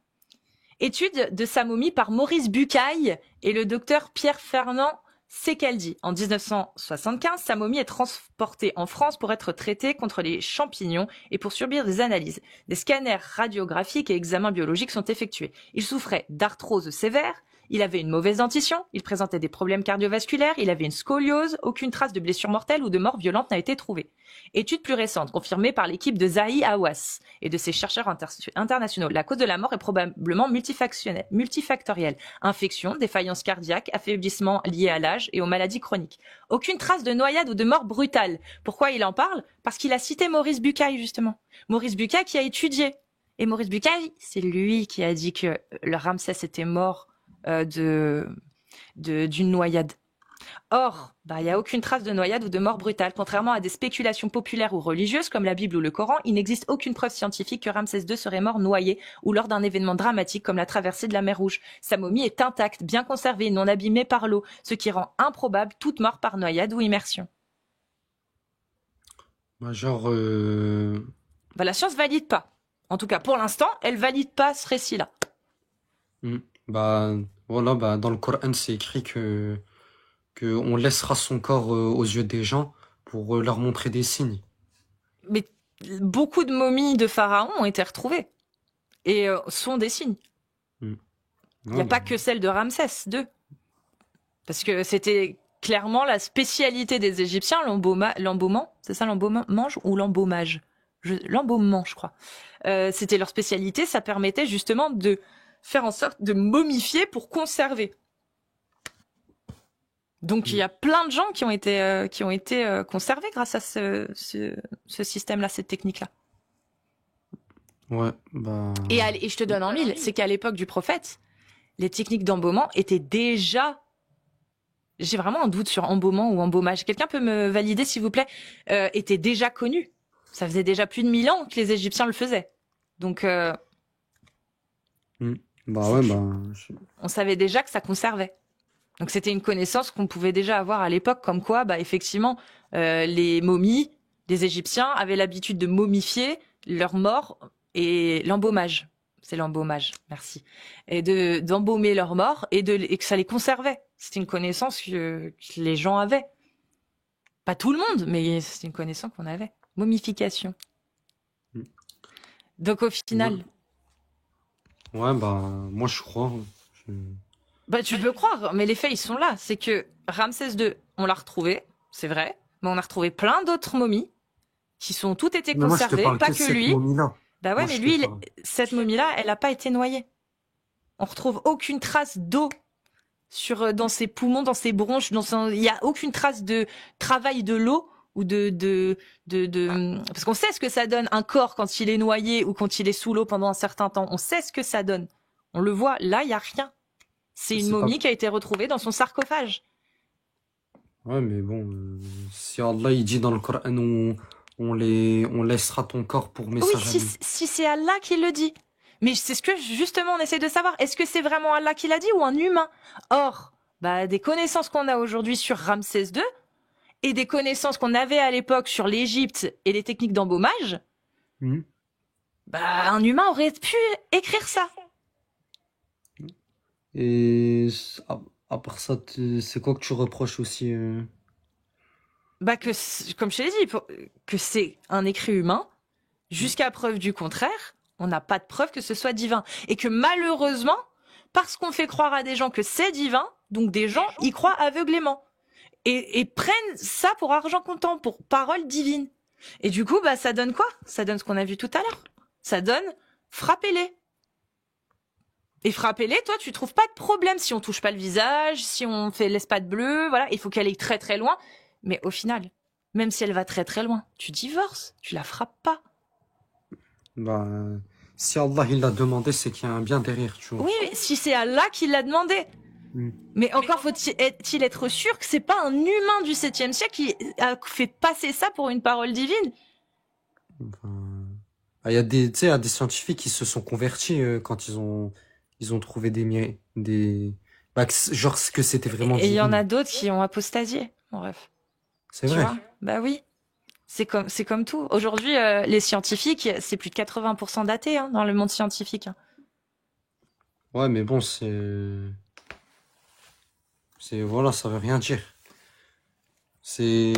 Étude de sa momie par Maurice Bucaille et le docteur Pierre-Fernand Secaldi. En 1975, sa momie est transportée en France pour être traitée contre les champignons et pour subir des analyses. Des scanners radiographiques et examens biologiques sont effectués. Il souffrait d'arthrose sévère, il avait une mauvaise dentition, il présentait des problèmes cardiovasculaires, il avait une scoliose, aucune trace de blessure mortelle ou de mort violente n'a été trouvée. Étude plus récente, confirmée par l'équipe de Zahi Hawass et de ses chercheurs internationaux. La cause de la mort est probablement multifactorielle. Infection, défaillance cardiaque, affaiblissement lié à l'âge et aux maladies chroniques. Aucune trace de noyade ou de mort brutale. Pourquoi il en parle? Parce qu'il a cité Maurice Bucaille, justement. Maurice Bucaille qui a étudié. Et Maurice Bucaille, c'est lui qui a dit que le Ramsès était mort d'une noyade. Or, il n'y a aucune trace de noyade ou de mort brutale. Contrairement à des spéculations populaires ou religieuses comme la Bible ou le Coran, il n'existe aucune preuve scientifique que Ramsès II serait mort noyé ou lors d'un événement dramatique comme la traversée de la mer Rouge. Sa momie est intacte, bien conservée, non abîmée par l'eau, ce qui rend improbable toute mort par noyade ou immersion. Genre, La science valide pas. En tout cas, pour l'instant, elle valide pas ce récit-là. voilà, dans le Coran, c'est écrit que on laissera son corps aux yeux des gens pour leur montrer des signes. Mais beaucoup de momies de pharaons ont été retrouvées et sont des signes. Il n'y a pas que celle de Ramsès II. Parce que c'était clairement la spécialité des Égyptiens, l'embaumement. C'est ça, l'embaumement ou l'embaumage? L'embaumement, je crois. C'était leur spécialité. Ça permettait justement de faire en sorte de momifier pour conserver. Donc il y a plein de gens qui ont été conservés grâce à ce système-là, cette technique-là. Ouais, Et je te donne en mille, c'est qu'à l'époque du prophète, les techniques d'embaumement étaient déjà... J'ai vraiment un doute sur embaumement ou embaumage. Quelqu'un peut me valider, s'il vous plaît? Étaient déjà connus. Ça faisait déjà plus de 1000 ans que les Égyptiens le faisaient. Donc... On savait déjà que ça conservait. Donc c'était une connaissance qu'on pouvait déjà avoir à l'époque, comme quoi, effectivement, les momies, les Égyptiens avaient l'habitude de momifier leurs morts et l'embaumage. C'est l'embaumage, merci. Et d'embaumer leurs morts et que ça les conservait. C'était une connaissance que les gens avaient. Pas tout le monde, mais c'était une connaissance qu'on avait. Momification. Donc au final... Ouais, moi je crois. Tu peux croire, mais les faits, ils sont là. C'est que Ramsès II, on l'a retrouvé, c'est vrai, mais on a retrouvé plein d'autres momies qui sont toutes été conservées, pas que lui. Mais lui, cette momie-là, elle n'a pas été noyée. On retrouve aucune trace d'eau dans ses poumons, dans ses bronches, il n'y a aucune trace de travail de l'eau ou parce qu'on sait ce que ça donne un corps quand il est noyé ou quand il est sous l'eau pendant un certain temps. On sait ce que ça donne. On le voit. Là, il n'y a rien. C'est une momie qui a été retrouvée dans son sarcophage. Ouais, mais bon, si Allah il dit dans le Coran, on laissera ton corps pour message. Oui, si c'est Allah qui le dit. Mais c'est ce que justement on essaie de savoir. Est-ce que c'est vraiment Allah qui l'a dit ou un humain? Or, des connaissances qu'on a aujourd'hui sur Ramsès II et des connaissances qu'on avait à l'époque sur l'Égypte et les techniques d'embaumage, un humain aurait pu écrire ça. Et à part ça, c'est quoi que tu reproches aussi Comme je t'ai dit, que c'est un écrit humain, jusqu'à preuve du contraire, on n'a pas de preuve que ce soit divin. Et que malheureusement, parce qu'on fait croire à des gens que c'est divin, donc des gens y croient aveuglément. Et prennent ça pour argent comptant, pour parole divine. Et du coup, ça donne quoi? Ça donne ce qu'on a vu tout à l'heure. Ça donne frappez-les. Et frappez-les, toi, tu trouves pas de problème si on touche pas le visage, si on laisse pas de bleu, voilà. Il faut qu'elle aille très très loin. Mais au final, même si elle va très très loin, tu divorces, tu la frappes pas. Si Allah il l'a demandé, c'est qu'il y a un bien derrière, tu vois. Oui, mais si c'est Allah qui l'a demandé. Mm. Mais encore faut-il être sûr que c'est pas un humain du 7e siècle qui a fait passer ça pour une parole divine. Enfin, il y a tu sais, il y a des scientifiques qui se sont convertis quand ils ont trouvé bah, genre que c'était vraiment Et il y en divin. a d'autres qui ont apostasié. Bref, C'est tu vrai. vois? Bah oui. C'est comme tout. Aujourd'hui, les scientifiques, c'est plus de 80% d'athées dans le monde scientifique. Ouais, mais bon, voilà, ça veut rien dire. Tu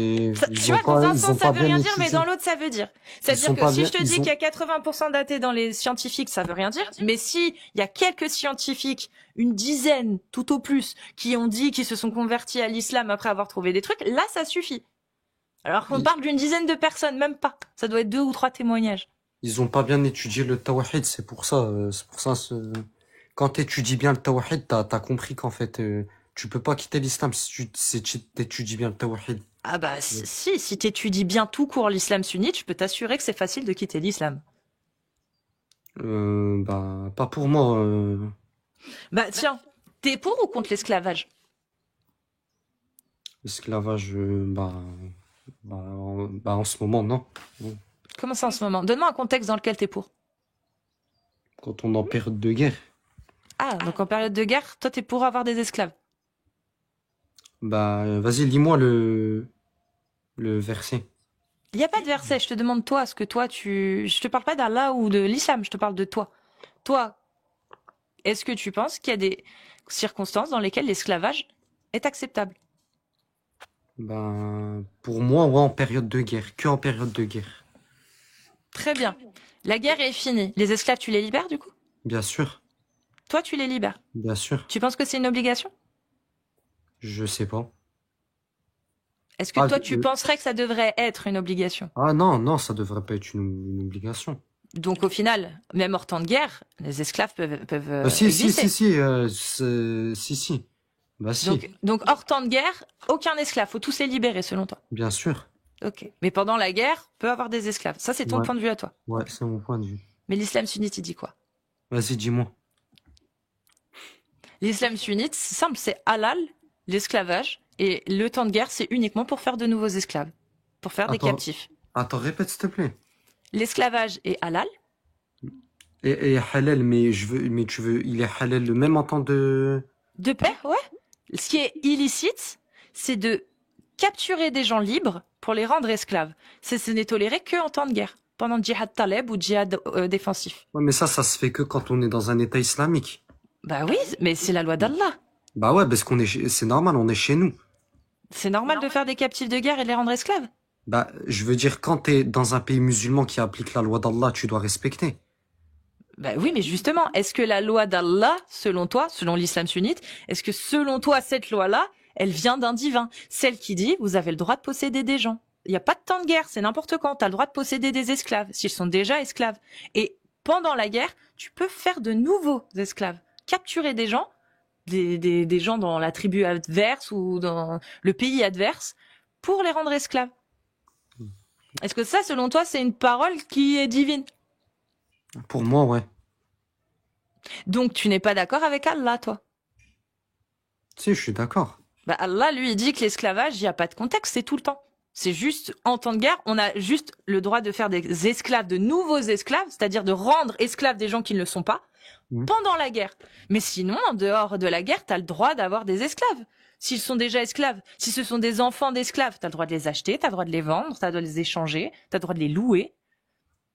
Tu vois, dans un ils ont sens, ça pas veut bien rien dire, mais étudié. dans l'autre, ça veut dire. Ils C'est-à-dire sont que pas si bien, je te dis qu'il y a 80% d'athées dans les scientifiques, ça veut rien dire. Mais si il y a quelques scientifiques, une dizaine, tout au plus, qui ont dit qu'ils se sont convertis à l'islam après avoir trouvé des trucs, là, ça suffit. Alors qu'on ils, parle d'une dizaine de personnes, même pas. Ça doit être 2 ou 3 témoignages. ils ont pas bien étudié le tawhid, c'est pour ça, quand t'étudies bien le tawhid, t'as compris qu'en fait, tu peux pas quitter l'islam si tu t'étudies bien le tawhid. Ah bah si t'étudies bien tout court l'islam sunnite, je peux t'assurer que c'est facile de quitter l'islam. Bah, pas pour moi. Bah tiens, t'es pour ou contre l'esclavage? L'esclavage, en ce moment, non. Bon. Comment ça en ce moment? Donne-moi un contexte dans lequel t'es pour. Quand on est en période de guerre, Ah, donc en période de guerre, toi t'es pour avoir des esclaves. bah, vas-y, lis-moi le verset. Il n'y a pas de verset, je te demande toi, ce que toi tu... Je te parle pas d'Allah ou de l'islam, je te parle de toi. Toi, est-ce que tu penses qu'il y a des circonstances dans lesquelles l'esclavage est acceptable? Ben, pour moi, ouais, en période de guerre, que en période de guerre. Très bien. La guerre est finie. Les esclaves, tu les libères du coup? Bien sûr, Toi, tu les libères. bien sûr. Tu penses que c'est une obligation? Je sais pas. Est-ce que Ah, toi, tu penserais que ça devrait être une obligation? non, non, ça devrait pas être une obligation. Donc au final, même hors temps de guerre, les esclaves peuvent Si, exister. si. Bah si, Donc hors temps de guerre, aucun esclave, faut tous les libérer selon toi. bien sûr. Ok. Mais pendant la guerre, peut avoir des esclaves. Ça, c'est ton Ouais, point de vue à toi. ouais, c'est mon point de vue. Mais l'islam sunnite, il dit quoi? Vas-y, dis-moi. L'islam sunnite, c'est simple, c'est halal, l'esclavage, et le temps de guerre, c'est uniquement pour faire de nouveaux esclaves, pour faire des Attends, captifs. répète s'il te plaît. L'esclavage est halal. Et halal, mais il est halal même en temps de... De paix, ouais. Ce qui est illicite, c'est de capturer des gens libres pour les rendre esclaves. Ce n'est toléré que en temps de guerre, pendant le djihad taleb ou djihad défensif. Ouais, mais ça se fait que quand on est dans un état islamique. Bah oui, mais c'est la loi d'Allah. Bah ouais, parce c'est normal, on est chez nous. C'est normal de faire des captifs de guerre et de les rendre esclaves. Bah, je veux dire, quand t'es dans un pays musulman qui applique la loi d'Allah, tu dois respecter. Bah oui, mais justement, est-ce que la loi d'Allah, selon toi, selon l'islam sunnite, est-ce que selon toi, cette loi-là, elle vient d'un divin? Celle qui dit, vous avez le droit de posséder des gens. Il n'y a pas de temps de guerre, c'est n'importe quand. Tu as le droit de posséder des esclaves, s'ils sont déjà esclaves. Et pendant la guerre, tu peux faire de nouveaux esclaves. Capturer des gens, des gens dans la tribu adverse ou dans le pays adverse, pour les rendre esclaves. Est-ce que ça, selon toi, c'est une parole qui est divine? Pour moi, ouais. Donc tu n'es pas d'accord avec Allah, toi? Si, je suis d'accord. Bah Allah, lui, il dit que l'esclavage, il n'y a pas de contexte, c'est tout le temps. C'est juste, en temps de guerre, on a juste le droit de faire des esclaves, de nouveaux esclaves, c'est-à-dire de rendre esclaves des gens qui ne le sont pas, pendant la guerre. Mais sinon, en dehors de la guerre, t'as le droit d'avoir des esclaves. S'ils sont déjà esclaves, si ce sont des enfants d'esclaves, t'as le droit de les acheter, t'as le droit de les vendre, t'as le droit de les échanger, t'as le droit de les louer.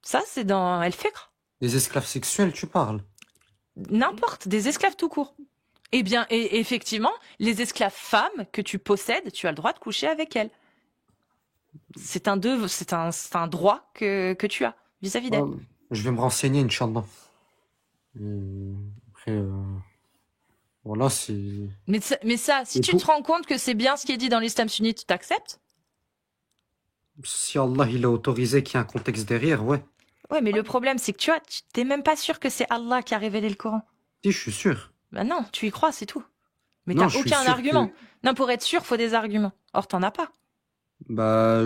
Ça, c'est dans El Fiqh. Les esclaves sexuels, tu parles. N'importe, des esclaves tout court. Eh bien, et effectivement, les esclaves femmes que tu possèdes, tu as le droit de coucher avec elles. C'est un droit que tu as vis-à-vis d'elles. Je vais me renseigner, Inch'Allah. Après, voilà, c'est... Mais ça, si tu te rends compte que c'est bien ce qui est dit dans l'islam sunnite, tu t'acceptes? Si Allah, il a autorisé qu'il y ait un contexte derrière, ouais. Ouais, mais le problème, c'est que tu t'es même pas sûr que c'est Allah qui a révélé le Coran. Si, je suis sûr. Bah non, tu y crois, c'est tout. Mais Non, t'as je suis aucun sûr argument. que- Non, pour être sûr, faut des arguments. Or, t'en as pas. Bah,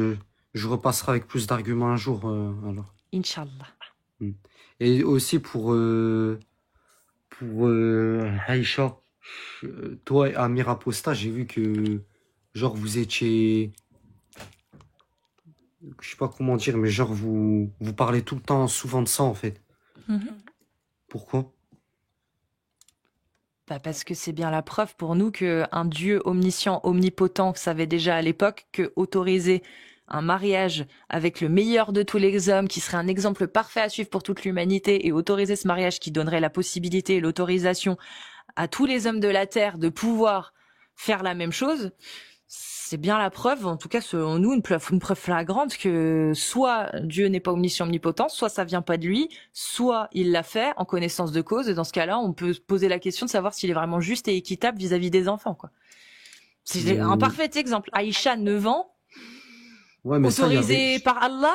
je repasserai avec plus d'arguments un jour, alors. Inch'Allah. Mm. Et aussi pour Aïcha, toi et Amir Aposta, j'ai vu que, genre, vous étiez, je sais pas comment dire, mais genre, vous parlez tout le temps souvent de ça, en fait. Mhm. Pourquoi? Bah parce que c'est bien la preuve pour nous qu'un Dieu omniscient, omnipotent savait déjà à l'époque que autoriser un mariage avec le meilleur de tous les hommes, qui serait un exemple parfait à suivre pour toute l'humanité, et autoriser ce mariage qui donnerait la possibilité et l'autorisation à tous les hommes de la Terre de pouvoir faire la même chose, c'est bien la preuve, en tout cas selon nous, une preuve flagrante que soit Dieu n'est pas omniscient, omnipotent, soit ça vient pas de lui, soit il l'a fait en connaissance de cause, et dans ce cas-là, on peut se poser la question de savoir s'il est vraiment juste et équitable vis-à-vis des enfants, quoi. C'est un Mais, parfait exemple. Aïcha, 9 ans, ouais, mais ça, il y avait, autorisé par Allah.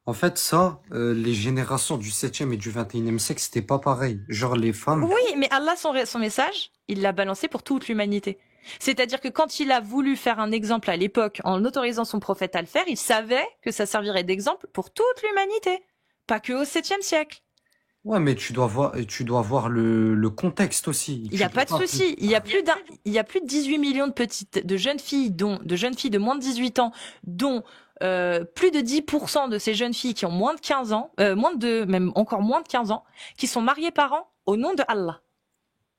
en fait, ça, les générations du 7e et du 21e siècle, c'était pas pareil. Genre, les femmes, Oui, mais Allah, son message, il l'a balancé pour toute l'humanité. C'est-à-dire que quand il a voulu faire un exemple à l'époque en autorisant son prophète à le faire, il savait que ça servirait d'exemple pour toute l'humanité, pas que au 7e siècle. ouais, mais tu dois voir le contexte aussi. Il n'y Tu a peux pas de pas. souci. Il y a plus de 18 millions de jeunes filles, de jeunes filles de moins de 18 ans, dont plus de 10% de ces jeunes filles qui ont moins de 15 ans, même encore moins de 15 ans, qui sont mariées par an au nom de Allah.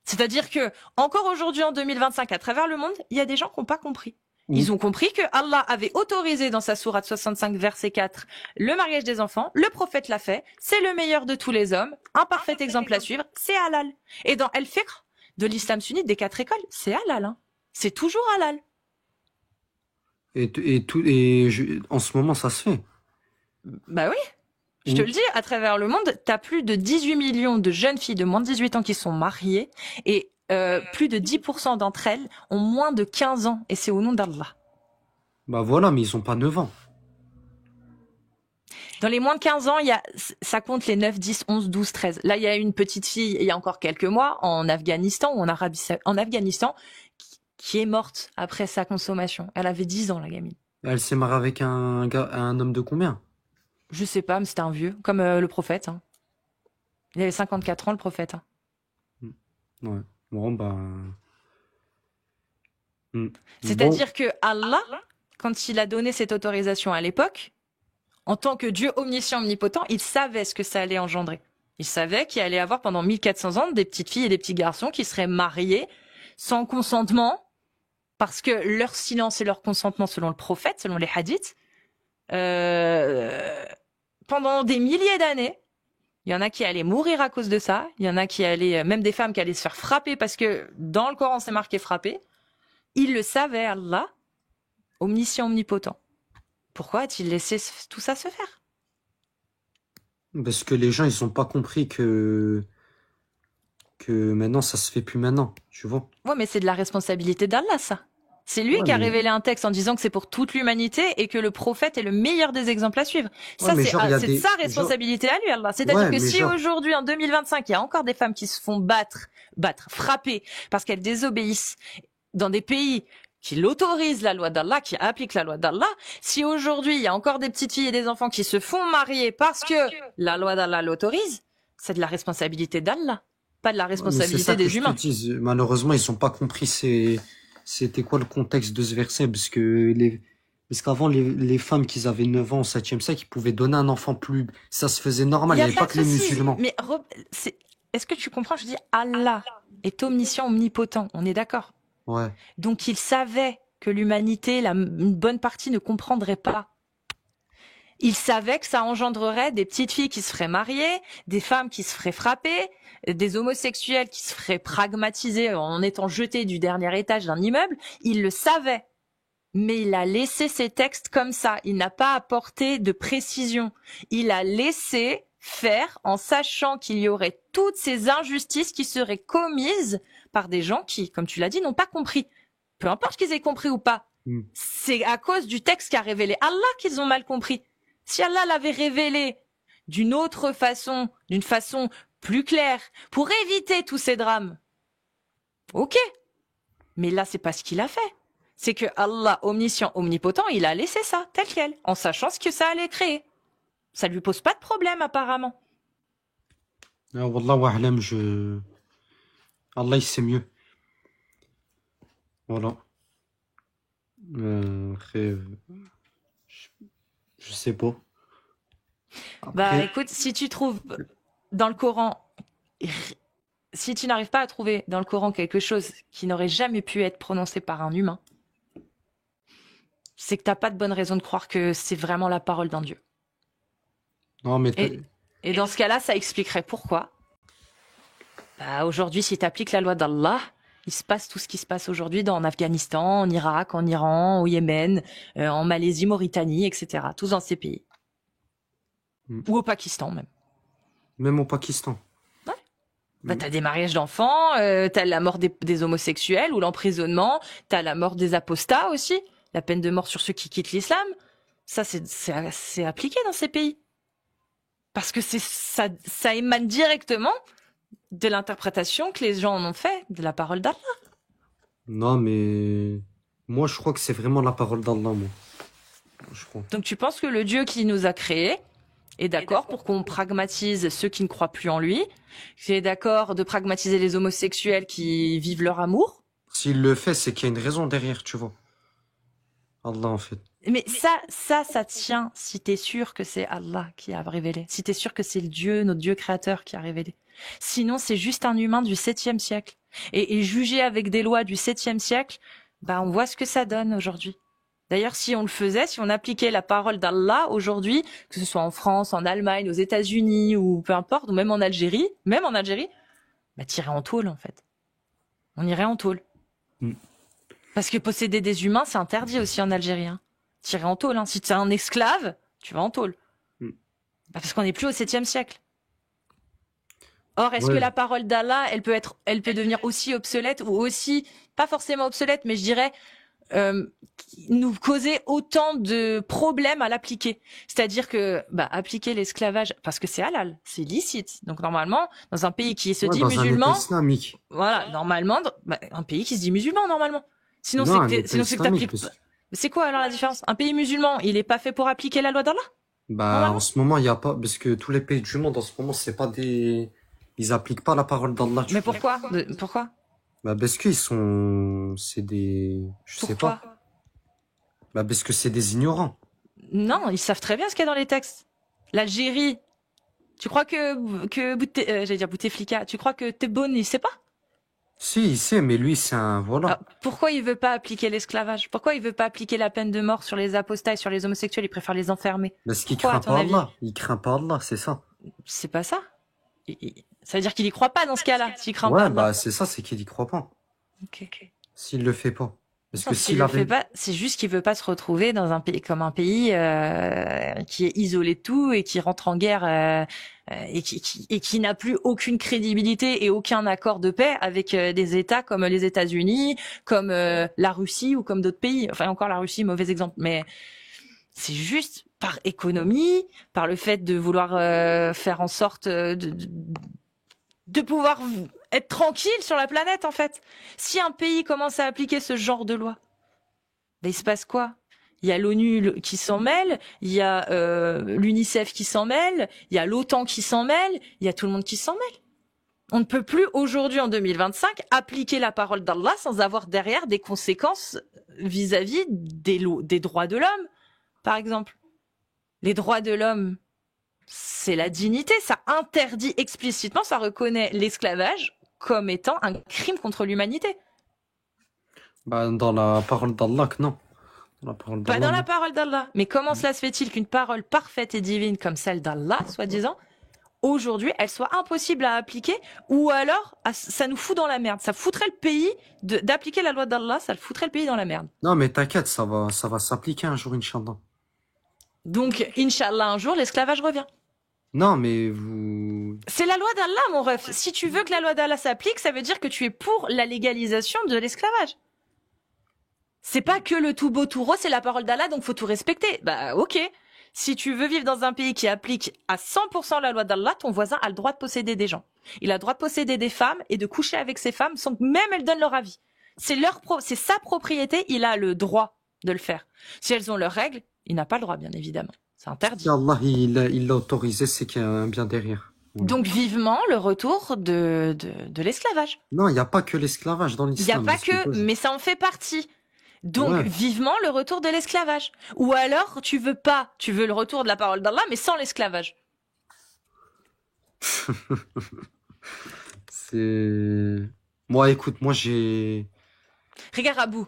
C'est-à-dire que, encore aujourd'hui, en 2025, à travers le monde, il y a des gens qui n'ont pas compris. Ou- Ils ont compris que Allah avait autorisé dans sa sourate 65, verset 4, le mariage des enfants. Le prophète l'a fait. C'est le meilleur de tous les hommes. Un parfait exemple à suivre. C'est halal. Et dans El Fiqh, de l'islam sunnite, des 4 écoles, c'est halal, hein. C'est toujours halal. en ce moment, ça se fait. Bah oui. Je te Ou- le dis, à travers le monde, t'as plus de 18 millions de jeunes filles de moins de 18 ans qui sont mariées et plus de 10% d'entre elles ont moins de 15 ans et c'est au nom d'Allah. Bah voilà, mais ils ont pas 9 ans. Dans les moins de 15 ans, ça compte les 9, 10, 11, 12, 13. Là, il y a une petite fille, il y a encore quelques mois, en Afghanistan ou en Afghanistan, qui est morte après sa consommation. Elle avait 10 ans, la gamine. Elle s'est mariée avec un homme de combien? Je sais pas, mais c'était un vieux, comme le prophète, hein. Il avait 54 ans, le prophète, hein. Ouais. Bon, bah. Hmm. Bon, C'est-à-dire que Allah, quand il a donné cette autorisation à l'époque, en tant que Dieu omniscient, omnipotent, il savait ce que ça allait engendrer. Il savait qu'il allait avoir pendant 1400 ans des petites filles et des petits garçons qui seraient mariés sans consentement, parce que leur silence et leur consentement, selon le prophète, selon les hadiths, pendant des milliers d'années, il y en a qui allaient mourir à cause de ça, il y en a qui allaient, même des femmes qui allaient se faire frapper, parce que dans le Coran c'est marqué frapper. Il le savait, Allah, omniscient, omnipotent. Pourquoi a-t-il laissé tout ça se faire? parce que les gens, ils ont pas compris que maintenant, ça se fait plus maintenant. Tu vois? Ouais, mais c'est de la responsabilité d'Allah, ça. C'est lui Ouais, qui a mais, révélé un texte en disant que c'est pour toute l'humanité et que le prophète est le meilleur des exemples à suivre. ouais, Ça, mais genre, il y a c'est de des. sa Genre, responsabilité à lui, Allah. C'est-à-dire ouais, que mais si genre. aujourd'hui, en 2025, il y a encore des femmes qui se font frapper, parce qu'elles désobéissent dans des pays qui l'autorisent la loi d'Allah, qui appliquent la loi d'Allah, si aujourd'hui, il y a encore des petites filles et des enfants qui se font marier parce que la loi d'Allah l'autorise, c'est de la responsabilité d'Allah, pas de la Ouais, mais c'est responsabilité ça que des je te humains. dis. Malheureusement, ils ont pas compris c'était quoi le contexte de ce verset, parce qu'avant, les femmes qui avaient 9 ans au 7e siècle, ils pouvaient donner un enfant plus, ça se faisait Il normal, n'y il a n'y avait pas pas de que les souci. musulmans. Mais est-ce que tu comprends? Je dis Allah est omniscient, omnipotent. On est d'accord. Ouais. Donc il savait que l'humanité, une bonne partie ne comprendrait pas. Il savait que ça engendrerait des petites filles qui se feraient marier, des femmes qui se feraient frapper, des homosexuels qui se feraient pragmatiser en étant jetés du dernier étage d'un immeuble. Il le savait. Mais il a laissé ces textes comme ça. Il n'a pas apporté de précision. Il a laissé faire en sachant qu'il y aurait toutes ces injustices qui seraient commises par des gens qui, comme tu l'as dit, n'ont pas compris. Peu importe qu'ils aient compris ou pas. Hmm. C'est à cause du texte qu'a révélé Allah qu'ils ont mal compris. Si Allah l'avait révélé d'une autre façon, d'une façon plus claire, pour éviter tous ces drames, ok. Mais là, c'est pas ce qu'il a fait. C'est que Allah, omniscient, omnipotent, il a laissé ça, tel quel, en sachant ce que ça allait créer. Ça lui pose pas de problème, apparemment. Ah, Wallah wa alam, Allah, il sait mieux. Voilà. Après, je, je sais pas. Bah, Après, écoute, si tu trouves dans le Coran, si tu n'arrives pas à trouver dans le Coran quelque chose qui n'aurait jamais pu être prononcé par un humain, c'est que t'as pas de bonne raison de croire que c'est vraiment la parole d'un Dieu. non, mais Et dans ce cas-là, ça expliquerait pourquoi. Bah, aujourd'hui, si tu appliques la loi d'Allah, il se passe tout ce qui se passe aujourd'hui en Afghanistan, en Irak, en Iran, au Yémen, en Malaisie, Mauritanie, etc. Tous dans ces pays. Ou au Pakistan même. même au Pakistan. Bah, t'as des mariages d'enfants, t'as la mort des homosexuels ou l'emprisonnement, t'as la mort des apostats aussi, la peine de mort sur ceux qui quittent l'islam. Ça, c'est appliqué dans ces pays. Parce que ça émane directement de l'interprétation que les gens en ont fait de la parole d'Allah. Non, mais moi, je crois que c'est vraiment la parole d'Allah, moi. Je crois. Donc tu penses que le Dieu qui nous a créés est d'accord pour qu'on pragmatise ceux qui ne croient plus en lui, qui est d'accord de pragmatiser les homosexuels qui vivent leur amour. S'il le fait, c'est qu'il y a une raison derrière, tu vois. Allah, en fait. Mais ça tient si t'es sûr que c'est Allah qui a révélé, si t'es sûr que c'est le Dieu, notre Dieu créateur qui a révélé. Sinon, c'est juste un humain du 7e siècle. Et jugé avec des lois du 7e siècle, bah on voit ce que ça donne aujourd'hui. D'ailleurs, si on le faisait, si on appliquait la parole d'Allah aujourd'hui, que ce soit en France, en Allemagne, aux États-Unis ou peu importe, ou même en Algérie, bah t'irais en tôle en fait. On irait en tôle. Parce que posséder des humains, c'est interdit aussi en Algérie. Hein. Tirer en tôle. Hein. Si tu es un esclave, tu vas en tôle. Bah parce qu'on n'est plus au 7e siècle. Or, est-ce que la parole d'Allah, elle peut devenir aussi obsolète ou aussi, pas forcément obsolète, mais je dirais, nous causer autant de problèmes à l'appliquer. C'est-à-dire que, appliquer l'esclavage, parce que c'est halal, c'est licite. Donc, normalement, dans un pays qui se dit musulman. Un État islamique. Voilà, normalement, un pays qui se dit musulman, normalement. Sinon, c'est que t'appliques. C'est quoi alors la différence? Un pays musulman, il est pas fait pour appliquer la loi d'Allah? En ce moment, il y a pas, parce que tous les pays du monde, en ce moment, c'est pas des, ils appliquent pas la parole d'Allah. Mais pourquoi? Pourquoi? Parce qu'ils c'est des, je sais pas. Parce que c'est des ignorants. Non, ils savent très bien ce qu'il y a dans les textes. L'Algérie, tu crois que j'allais dire Bouteflika, tu crois que Tebboune, il sait pas? Si, il sait, mais lui, c'est un, voilà. Alors, pourquoi il veut pas appliquer l'esclavage? Pourquoi il veut pas appliquer la peine de mort sur les apostats et sur les homosexuels? Il préfère les enfermer. Parce qu'il craint pas Allah. Il craint pas Allah, c'est ça. C'est pas ça. Ça veut dire qu'il y croit pas dans ce cas-là, s'il craint pas Allah. C'est ça, c'est qu'il y croit pas. Ok. S'il le fait pas. Parce que s'il le fait pas, c'est juste qu'il veut pas se retrouver dans un pays comme un pays qui est isolé de tout et qui rentre en guerre et qui n'a plus aucune crédibilité et aucun accord de paix avec des États comme les États-Unis, comme la Russie ou comme d'autres pays. Enfin encore la Russie, mauvais exemple, mais c'est juste par économie, par le fait de vouloir faire en sorte de pouvoir être tranquille sur la planète, en fait. Si un pays commence à appliquer ce genre de loi, il se passe quoi? Il y a l'ONU qui s'en mêle, il y a l'UNICEF qui s'en mêle, il y a l'OTAN qui s'en mêle, il y a tout le monde qui s'en mêle. On ne peut plus, aujourd'hui, en 2025, appliquer la parole d'Allah sans avoir derrière des conséquences vis-à-vis des droits de l'homme, par exemple. Les droits de l'homme, c'est la dignité, ça interdit explicitement, ça reconnaît l'esclavage comme étant un crime contre l'humanité. Dans la parole d'Allah, non. Pas dans la parole d'Allah. Mais comment cela se fait-il qu'une parole parfaite et divine comme celle d'Allah, soi-disant, aujourd'hui, elle soit impossible à appliquer, ou alors ça nous fout dans la merde. Ça foutrait le pays d'appliquer la loi d'Allah, ça le foutrait le pays dans la merde. Non, mais t'inquiète, ça va s'appliquer un jour, Inch'Allah. Donc, Inch'Allah, un jour, l'esclavage revient. Non, mais c'est la loi d'Allah, mon ref. Si tu veux que la loi d'Allah s'applique, ça veut dire que tu es pour la légalisation de l'esclavage. C'est pas que le tout beau tout rose, c'est la parole d'Allah, donc faut tout respecter. Ok. Si tu veux vivre dans un pays qui applique à 100% la loi d'Allah, ton voisin a le droit de posséder des gens. Il a le droit de posséder des femmes et de coucher avec ces femmes sans que même elles donnent leur avis. C'est c'est sa propriété, il a le droit de le faire. Si elles ont leurs règles, il n'a pas le droit, bien évidemment. C'est interdit. Si Allah, il l'a autorisé, c'est qu'il y a un bien derrière. Ouais. Donc vivement le retour de l'esclavage. Non, il n'y a pas que l'esclavage dans Il n'y a l'islam. pas parce que que, mais ça en fait partie. Donc Ouais. vivement le retour de l'esclavage. Ou alors tu veux le retour de la parole d'Allah, mais sans l'esclavage. C'est... Moi, écoute, moi, j'ai... Regarde Abou,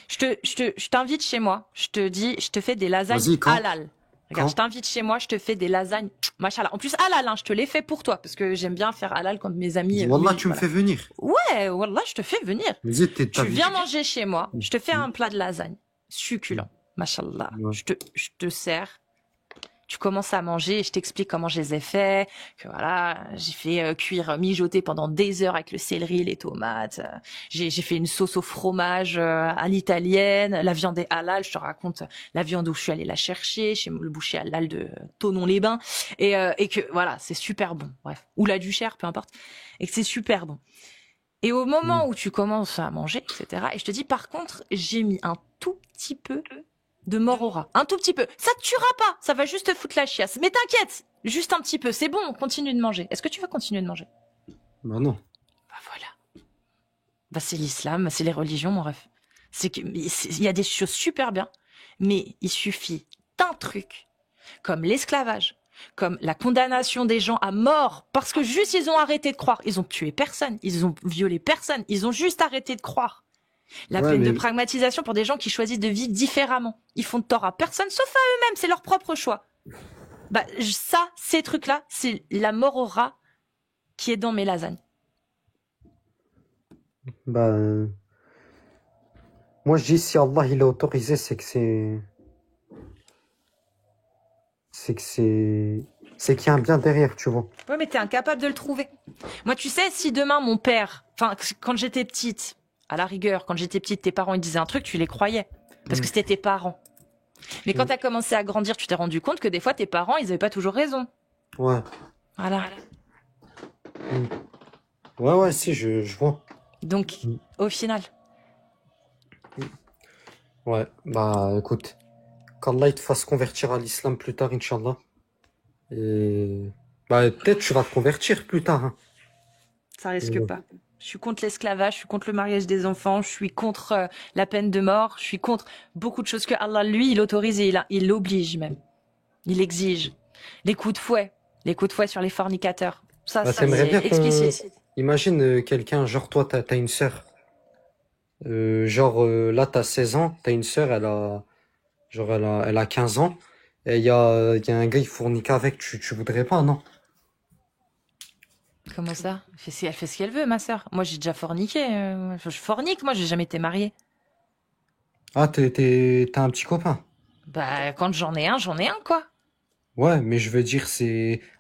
je t'invite chez moi. Je te fais des lasagnes Vas-y, quand? halal. Regarde, je t'invite chez moi, je te fais des lasagnes, machallah. En plus halal, hein, je te les fais pour toi parce que j'aime bien faire halal quand mes amis. Wallah, tu me fais venir. Ouais, wallah, je te fais venir. Vas-y, Tu viens manger chez moi, je te fais un plat de lasagne succulent, machallah. Ouais. Je te sers. Tu commences à manger et je t'explique comment je les ai faits, que voilà, j'ai fait cuire, mijoter pendant des heures avec le céleri, les tomates. J'ai fait une sauce au fromage à l'italienne, la viande est halal, je te raconte la viande où je suis allée la chercher chez le boucher halal de Thonon-les-Bains et que voilà, c'est super bon. Bref, ou la Duchère, peu importe, et que c'est super bon. Et au moment où tu commences à manger, etc., et je te dis par contre, j'ai mis un tout petit peu de mort au rat. Un tout petit peu. Ça te tuera pas. Ça va juste te foutre la chiasse. Mais t'inquiète. Juste un petit peu. C'est bon. On continue de manger. Est-ce que tu vas continuer de manger? Bah non. Bah voilà. Bah c'est l'islam. C'est les religions, mon ref. Il y a des choses super bien. Mais il suffit d'un truc. Comme l'esclavage. Comme la condamnation des gens à mort. Parce que juste ils ont arrêté de croire. Ils ont tué personne. Ils ont violé personne. Ils ont juste arrêté de croire. La peine de pragmatisation pour des gens qui choisissent de vivre différemment. Ils font de tort à personne, sauf à eux-mêmes. C'est leur propre choix. Bah, ça, ces trucs-là, c'est la mort au rat qui est dans mes lasagnes. Bah... Moi, je dis, si Allah, il a autorisé, c'est qu'il y a un bien derrière, tu vois. Ouais, mais t'es incapable de le trouver. Moi, tu sais, si demain mon père, enfin, quand j'étais petite, à la rigueur, quand j'étais petite, tes parents ils disaient un truc, tu les croyais. Parce que c'était tes parents. Mais quand t'as commencé à grandir, tu t'es rendu compte que des fois, tes parents, ils avaient pas toujours raison. Ouais. Voilà. Ouais, si, je vois. Donc, au final. Ouais, bah, écoute. Qu'Allah, il te fasse convertir à l'islam plus tard, Inch'Allah. Et... Bah, peut-être tu vas te convertir plus tard, hein. Ça risque pas. Je suis contre l'esclavage, je suis contre le mariage des enfants, je suis contre la peine de mort, je suis contre beaucoup de choses que Allah, lui, il autorise et il l'oblige même. Il exige. Les coups de fouet sur les fornicateurs. Ça, Bah, ça t'aimerais bien c'est explicite. Imagine quelqu'un, genre toi, t'as une sœur. Là, t'as 16 ans, t'as une sœur, elle a 15 ans. Et il y a un gars, il fournique avec, tu voudrais pas, non? Comment ça? Elle fait ce qu'elle veut, ma sœur. Moi, j'ai déjà forniqué. Je fornique, moi, j'ai jamais été mariée. Ah, t'as un petit copain. Bah, quand j'en ai un, quoi. Ouais, mais je veux dire,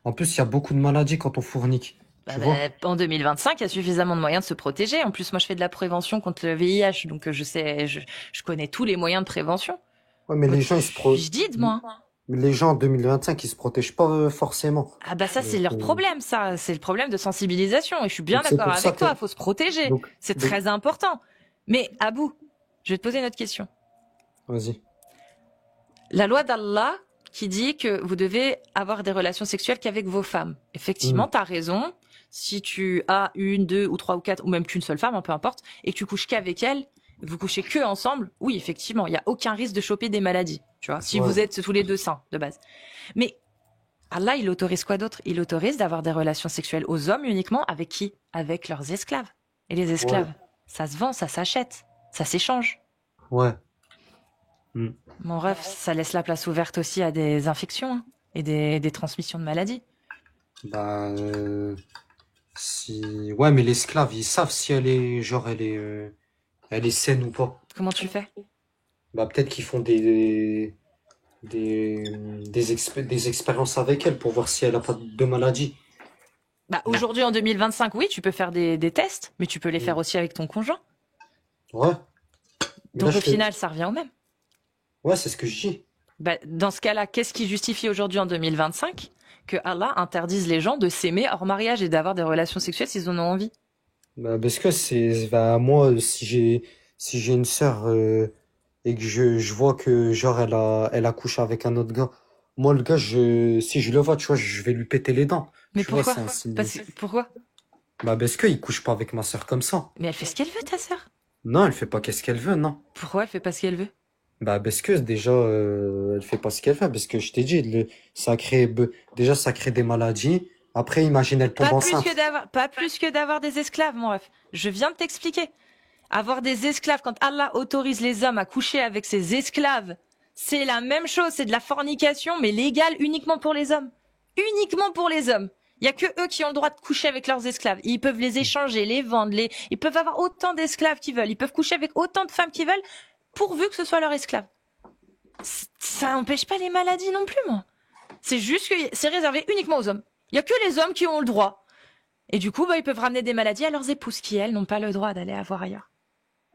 en plus, il y a beaucoup de maladies quand on fournique. Tu vois? En 2025, il y a suffisamment de moyens de se protéger. En plus, moi, je fais de la prévention contre le VIH, donc je connais tous les moyens de prévention. Ouais, mais les gens, Je dis de moi. Les gens en 2025, ils se protègent pas forcément. Ah bah ça, c'est leur problème, ça. C'est le problème de sensibilisation. Et je suis bien Donc, c'est d'accord pour ça avec toi, que- il faut se protéger. Donc, C'est très important. Mais Abou, je vais te poser une autre question. vas-y. La loi d'Allah qui dit que vous devez avoir des relations sexuelles qu'avec vos femmes. Effectivement, t'as raison. Si tu as une, deux ou trois ou quatre, ou même qu'une seule femme, hein, peu importe, et que tu couches qu'avec elle, vous couchez que ensemble, oui, effectivement, il n'y a aucun risque de choper des maladies, tu vois, si Ouais. vous êtes tous les deux sains, de base. Mais Allah, il autorise quoi d'autre? Il autorise d'avoir des relations sexuelles aux hommes uniquement avec qui? Avec leurs esclaves. Et les esclaves, ça se vend, ça s'achète, ça s'échange. Ouais. Mon ref, ça laisse la place ouverte aussi à des infections hein, et des transmissions de maladies. Bah, ouais, mais l'esclave, ils savent si elle est saine ou pas. Comment tu fais? Bah, peut-être qu'ils font des expériences avec elle pour voir si elle a pas de maladie. Bah, aujourd'hui, en 2025, oui, tu peux faire des tests, mais tu peux les faire aussi avec ton conjoint. Ouais. Mais Donc là, au final, ça revient au même. Ouais, c'est ce que je dis. Bah, dans ce cas-là, qu'est-ce qui justifie aujourd'hui en 2025 que Allah interdise les gens de s'aimer hors mariage et d'avoir des relations sexuelles s'ils en ont envie? Bah, parce que bah, moi, si j'ai une sœur, et que je vois que, genre, elle a couché avec un autre gars, Moi, le gars, si je le vois, tu vois, je vais lui péter les dents. Mais Tu vois, pourquoi? c'est un signe. Pourquoi? Bah, parce qu'il couche pas avec ma sœur comme ça. Mais elle fait ce qu'elle veut, ta sœur. Non, elle fait pas qu'est-ce qu'elle veut, non. Pourquoi elle fait pas ce qu'elle veut? Bah, parce que déjà, elle fait pas ce qu'elle fait. Parce que je t'ai dit, déjà, ça crée des maladies. Après, imagine, elle tombe enceinte. Pas plus que d'avoir des esclaves, mon ref. Je viens de t'expliquer. Avoir des esclaves, quand Allah autorise les hommes à coucher avec ses esclaves, c'est la même chose, c'est de la fornication, mais légale uniquement pour les hommes. Uniquement pour les hommes. Il y a que eux qui ont le droit de coucher avec leurs esclaves. Ils peuvent les échanger, les vendre, ils peuvent avoir autant d'esclaves qu'ils veulent. Ils peuvent coucher avec autant de femmes qu'ils veulent, pourvu que ce soit leur esclave. Ça n'empêche pas les maladies non plus, moi. C'est juste que c'est réservé uniquement aux hommes. Il y a que les hommes qui ont le droit. Et du coup, ils peuvent ramener des maladies à leurs épouses qui, elles, n'ont pas le droit d'aller avoir ailleurs.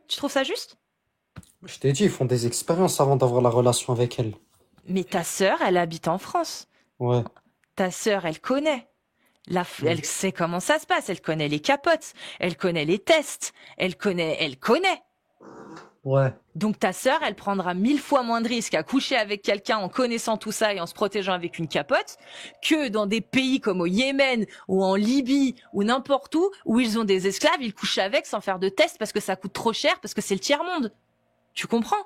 Tu trouves ça juste? Je t'ai dit, ils font des expériences avant d'avoir la relation avec elle. Mais ta sœur, elle habite en France. Ouais. Ta sœur, elle connaît. Elle sait comment ça se passe. Elle connaît les capotes. Elle connaît les tests. Elle connaît. Ouais. Donc ta sœur, elle prendra 1000 fois moins de risques à coucher avec quelqu'un en connaissant tout ça et en se protégeant avec une capote que dans des pays comme au Yémen ou en Libye ou n'importe où ils ont des esclaves, ils couchent avec sans faire de tests parce que ça coûte trop cher, parce que c'est le tiers-monde. Tu comprends?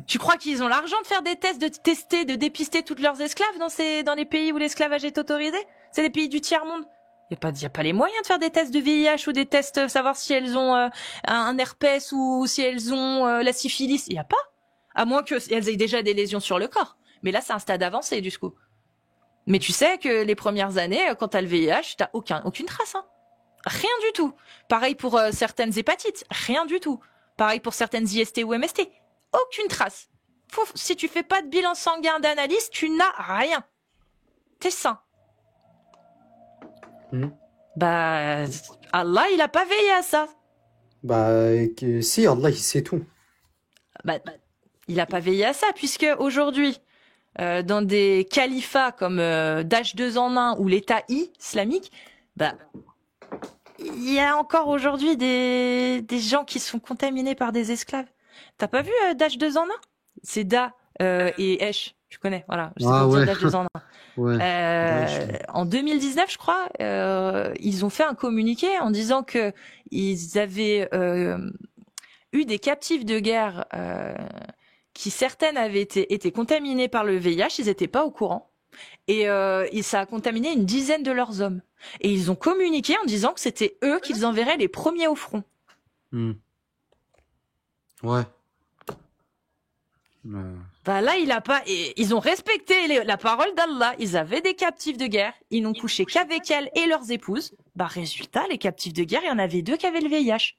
Tu crois qu'ils ont l'argent de faire des tests, de tester, de dépister toutes leurs esclaves dans les pays où l'esclavage est autorisé? C'est des pays du tiers-monde. Il y a pas les moyens de faire des tests de VIH ou des tests savoir si elles ont un herpès ou si elles ont la syphilis. Il y a pas. À moins qu'elles aient déjà des lésions sur le corps. Mais là, c'est un stade avancé du coup. Mais tu sais que les premières années, quand t'as le VIH, t'as aucune trace. Hein. Rien du tout. Pareil pour certaines hépatites. Rien du tout. Pareil pour certaines IST ou MST. Aucune trace. Si tu fais pas de bilan sanguin d'analyse, tu n'as rien. T'es sain. Bah, Allah, il a pas veillé à ça. Bah, si, Allah, il sait tout. Bah, il a pas veillé à ça, puisque aujourd'hui, dans des califats comme Daesh 2 en 1 ou l'État islamique, bah, il y a encore aujourd'hui des gens qui sont contaminés par des esclaves. T'as pas vu Daesh 2 en 1? C'est Da et Esh, tu connais, voilà. Je sais pas dire Daesh 2 en 1. Ouais. En 2019, je crois, ils ont fait un communiqué en disant que ils avaient eu des captifs de guerre qui certaines avaient été contaminées par le VIH, ils n'étaient pas au courant. Et ça a contaminé une dizaine de leurs hommes. Et ils ont communiqué en disant que c'était eux qu'ils enverraient les premiers au front. Ouais. Bah là, ils ont respecté la parole d'Allah. Ils avaient des captifs de guerre. Ils n'ont couché qu'avec elles et leurs épouses. Bah résultat, les captifs de guerre, il y en avait 2 qui avaient le VIH.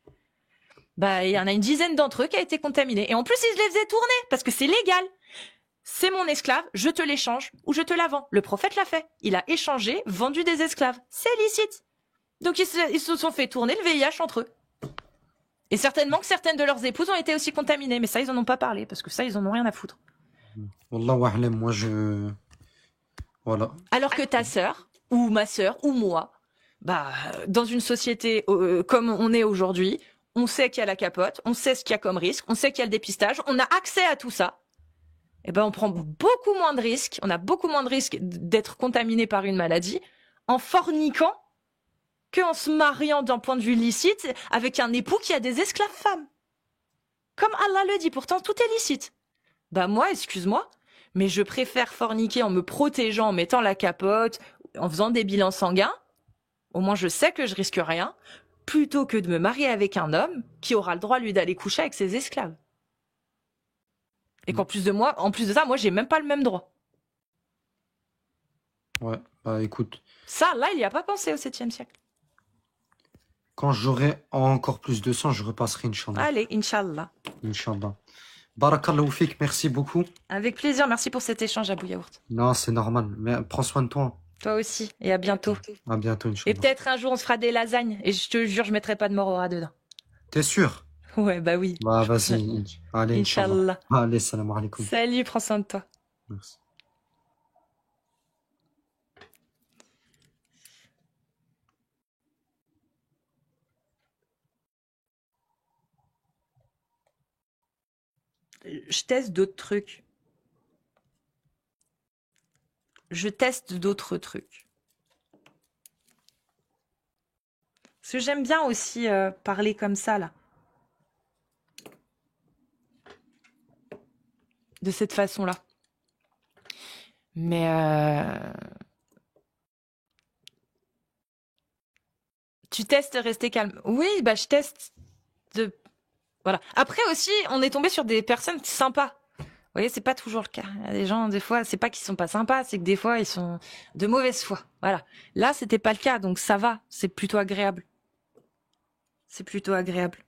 Bah il y en a une dizaine d'entre eux qui a été contaminés. Et en plus, ils se les faisaient tourner parce que c'est légal. C'est mon esclave, je te l'échange ou je te la vends. Le prophète l'a fait. Il a échangé, vendu des esclaves. C'est licite. Donc ils se sont fait tourner le VIH entre eux. Et certainement que certaines de leurs épouses ont été aussi contaminées. Mais ça, ils en ont pas parlé parce que ça, ils en ont rien à foutre. Wallahu a'lam, Voilà. Alors que ta sœur, ou ma sœur, ou moi, bah, dans une société comme on est aujourd'hui, on sait qu'il y a la capote, on sait ce qu'il y a comme risque, on sait qu'il y a le dépistage, on a accès à tout ça. Et ben, on prend beaucoup moins de risques, on a beaucoup moins de risques d'être contaminé par une maladie en forniquant qu'en se mariant d'un point de vue licite avec un époux qui a des esclaves femmes. Comme Allah le dit, pourtant tout est licite. Bah moi, excuse-moi, mais je préfère forniquer en me protégeant, en mettant la capote, en faisant des bilans sanguins. Au moins, je sais que je risque rien, plutôt que de me marier avec un homme qui aura le droit, lui, d'aller coucher avec ses esclaves. Et qu'en plus de ça, moi, j'ai même pas le même droit. Ouais, bah écoute. Ça, là, il n'y a pas pensé au 7e siècle. Quand j'aurai encore plus de sang, je repasserai, Inch'Allah. Allez, Inch'Allah. Inch'Allah. Barakallahu fik, merci beaucoup. Avec plaisir, merci pour cet échange, Abou Yaourt. Non, c'est normal. Mais prends soin de toi. Toi aussi, et à bientôt. À bientôt, Inch'Allah. Et peut-être un jour, on se fera des lasagnes, et je te jure, je mettrai pas de Morora dedans. T'es sûr? Ouais, bah oui. Bah vas-y. Allez, Inch'Allah. Allez, salam alaikum. Salut, prends soin de toi. Merci. Je teste d'autres trucs. je teste d'autres trucs. Parce que j'aime bien aussi parler comme ça, là. De cette façon-là. Mais tu testes rester calme. Oui, bah je teste de voilà. Après aussi, on est tombé sur des personnes sympas. Vous voyez, c'est pas toujours le cas. Il y a des gens, des fois, c'est pas qu'ils sont pas sympas, c'est que des fois, ils sont de mauvaise foi. Voilà. Là, c'était pas le cas, donc ça va. C'est plutôt agréable. C'est plutôt agréable.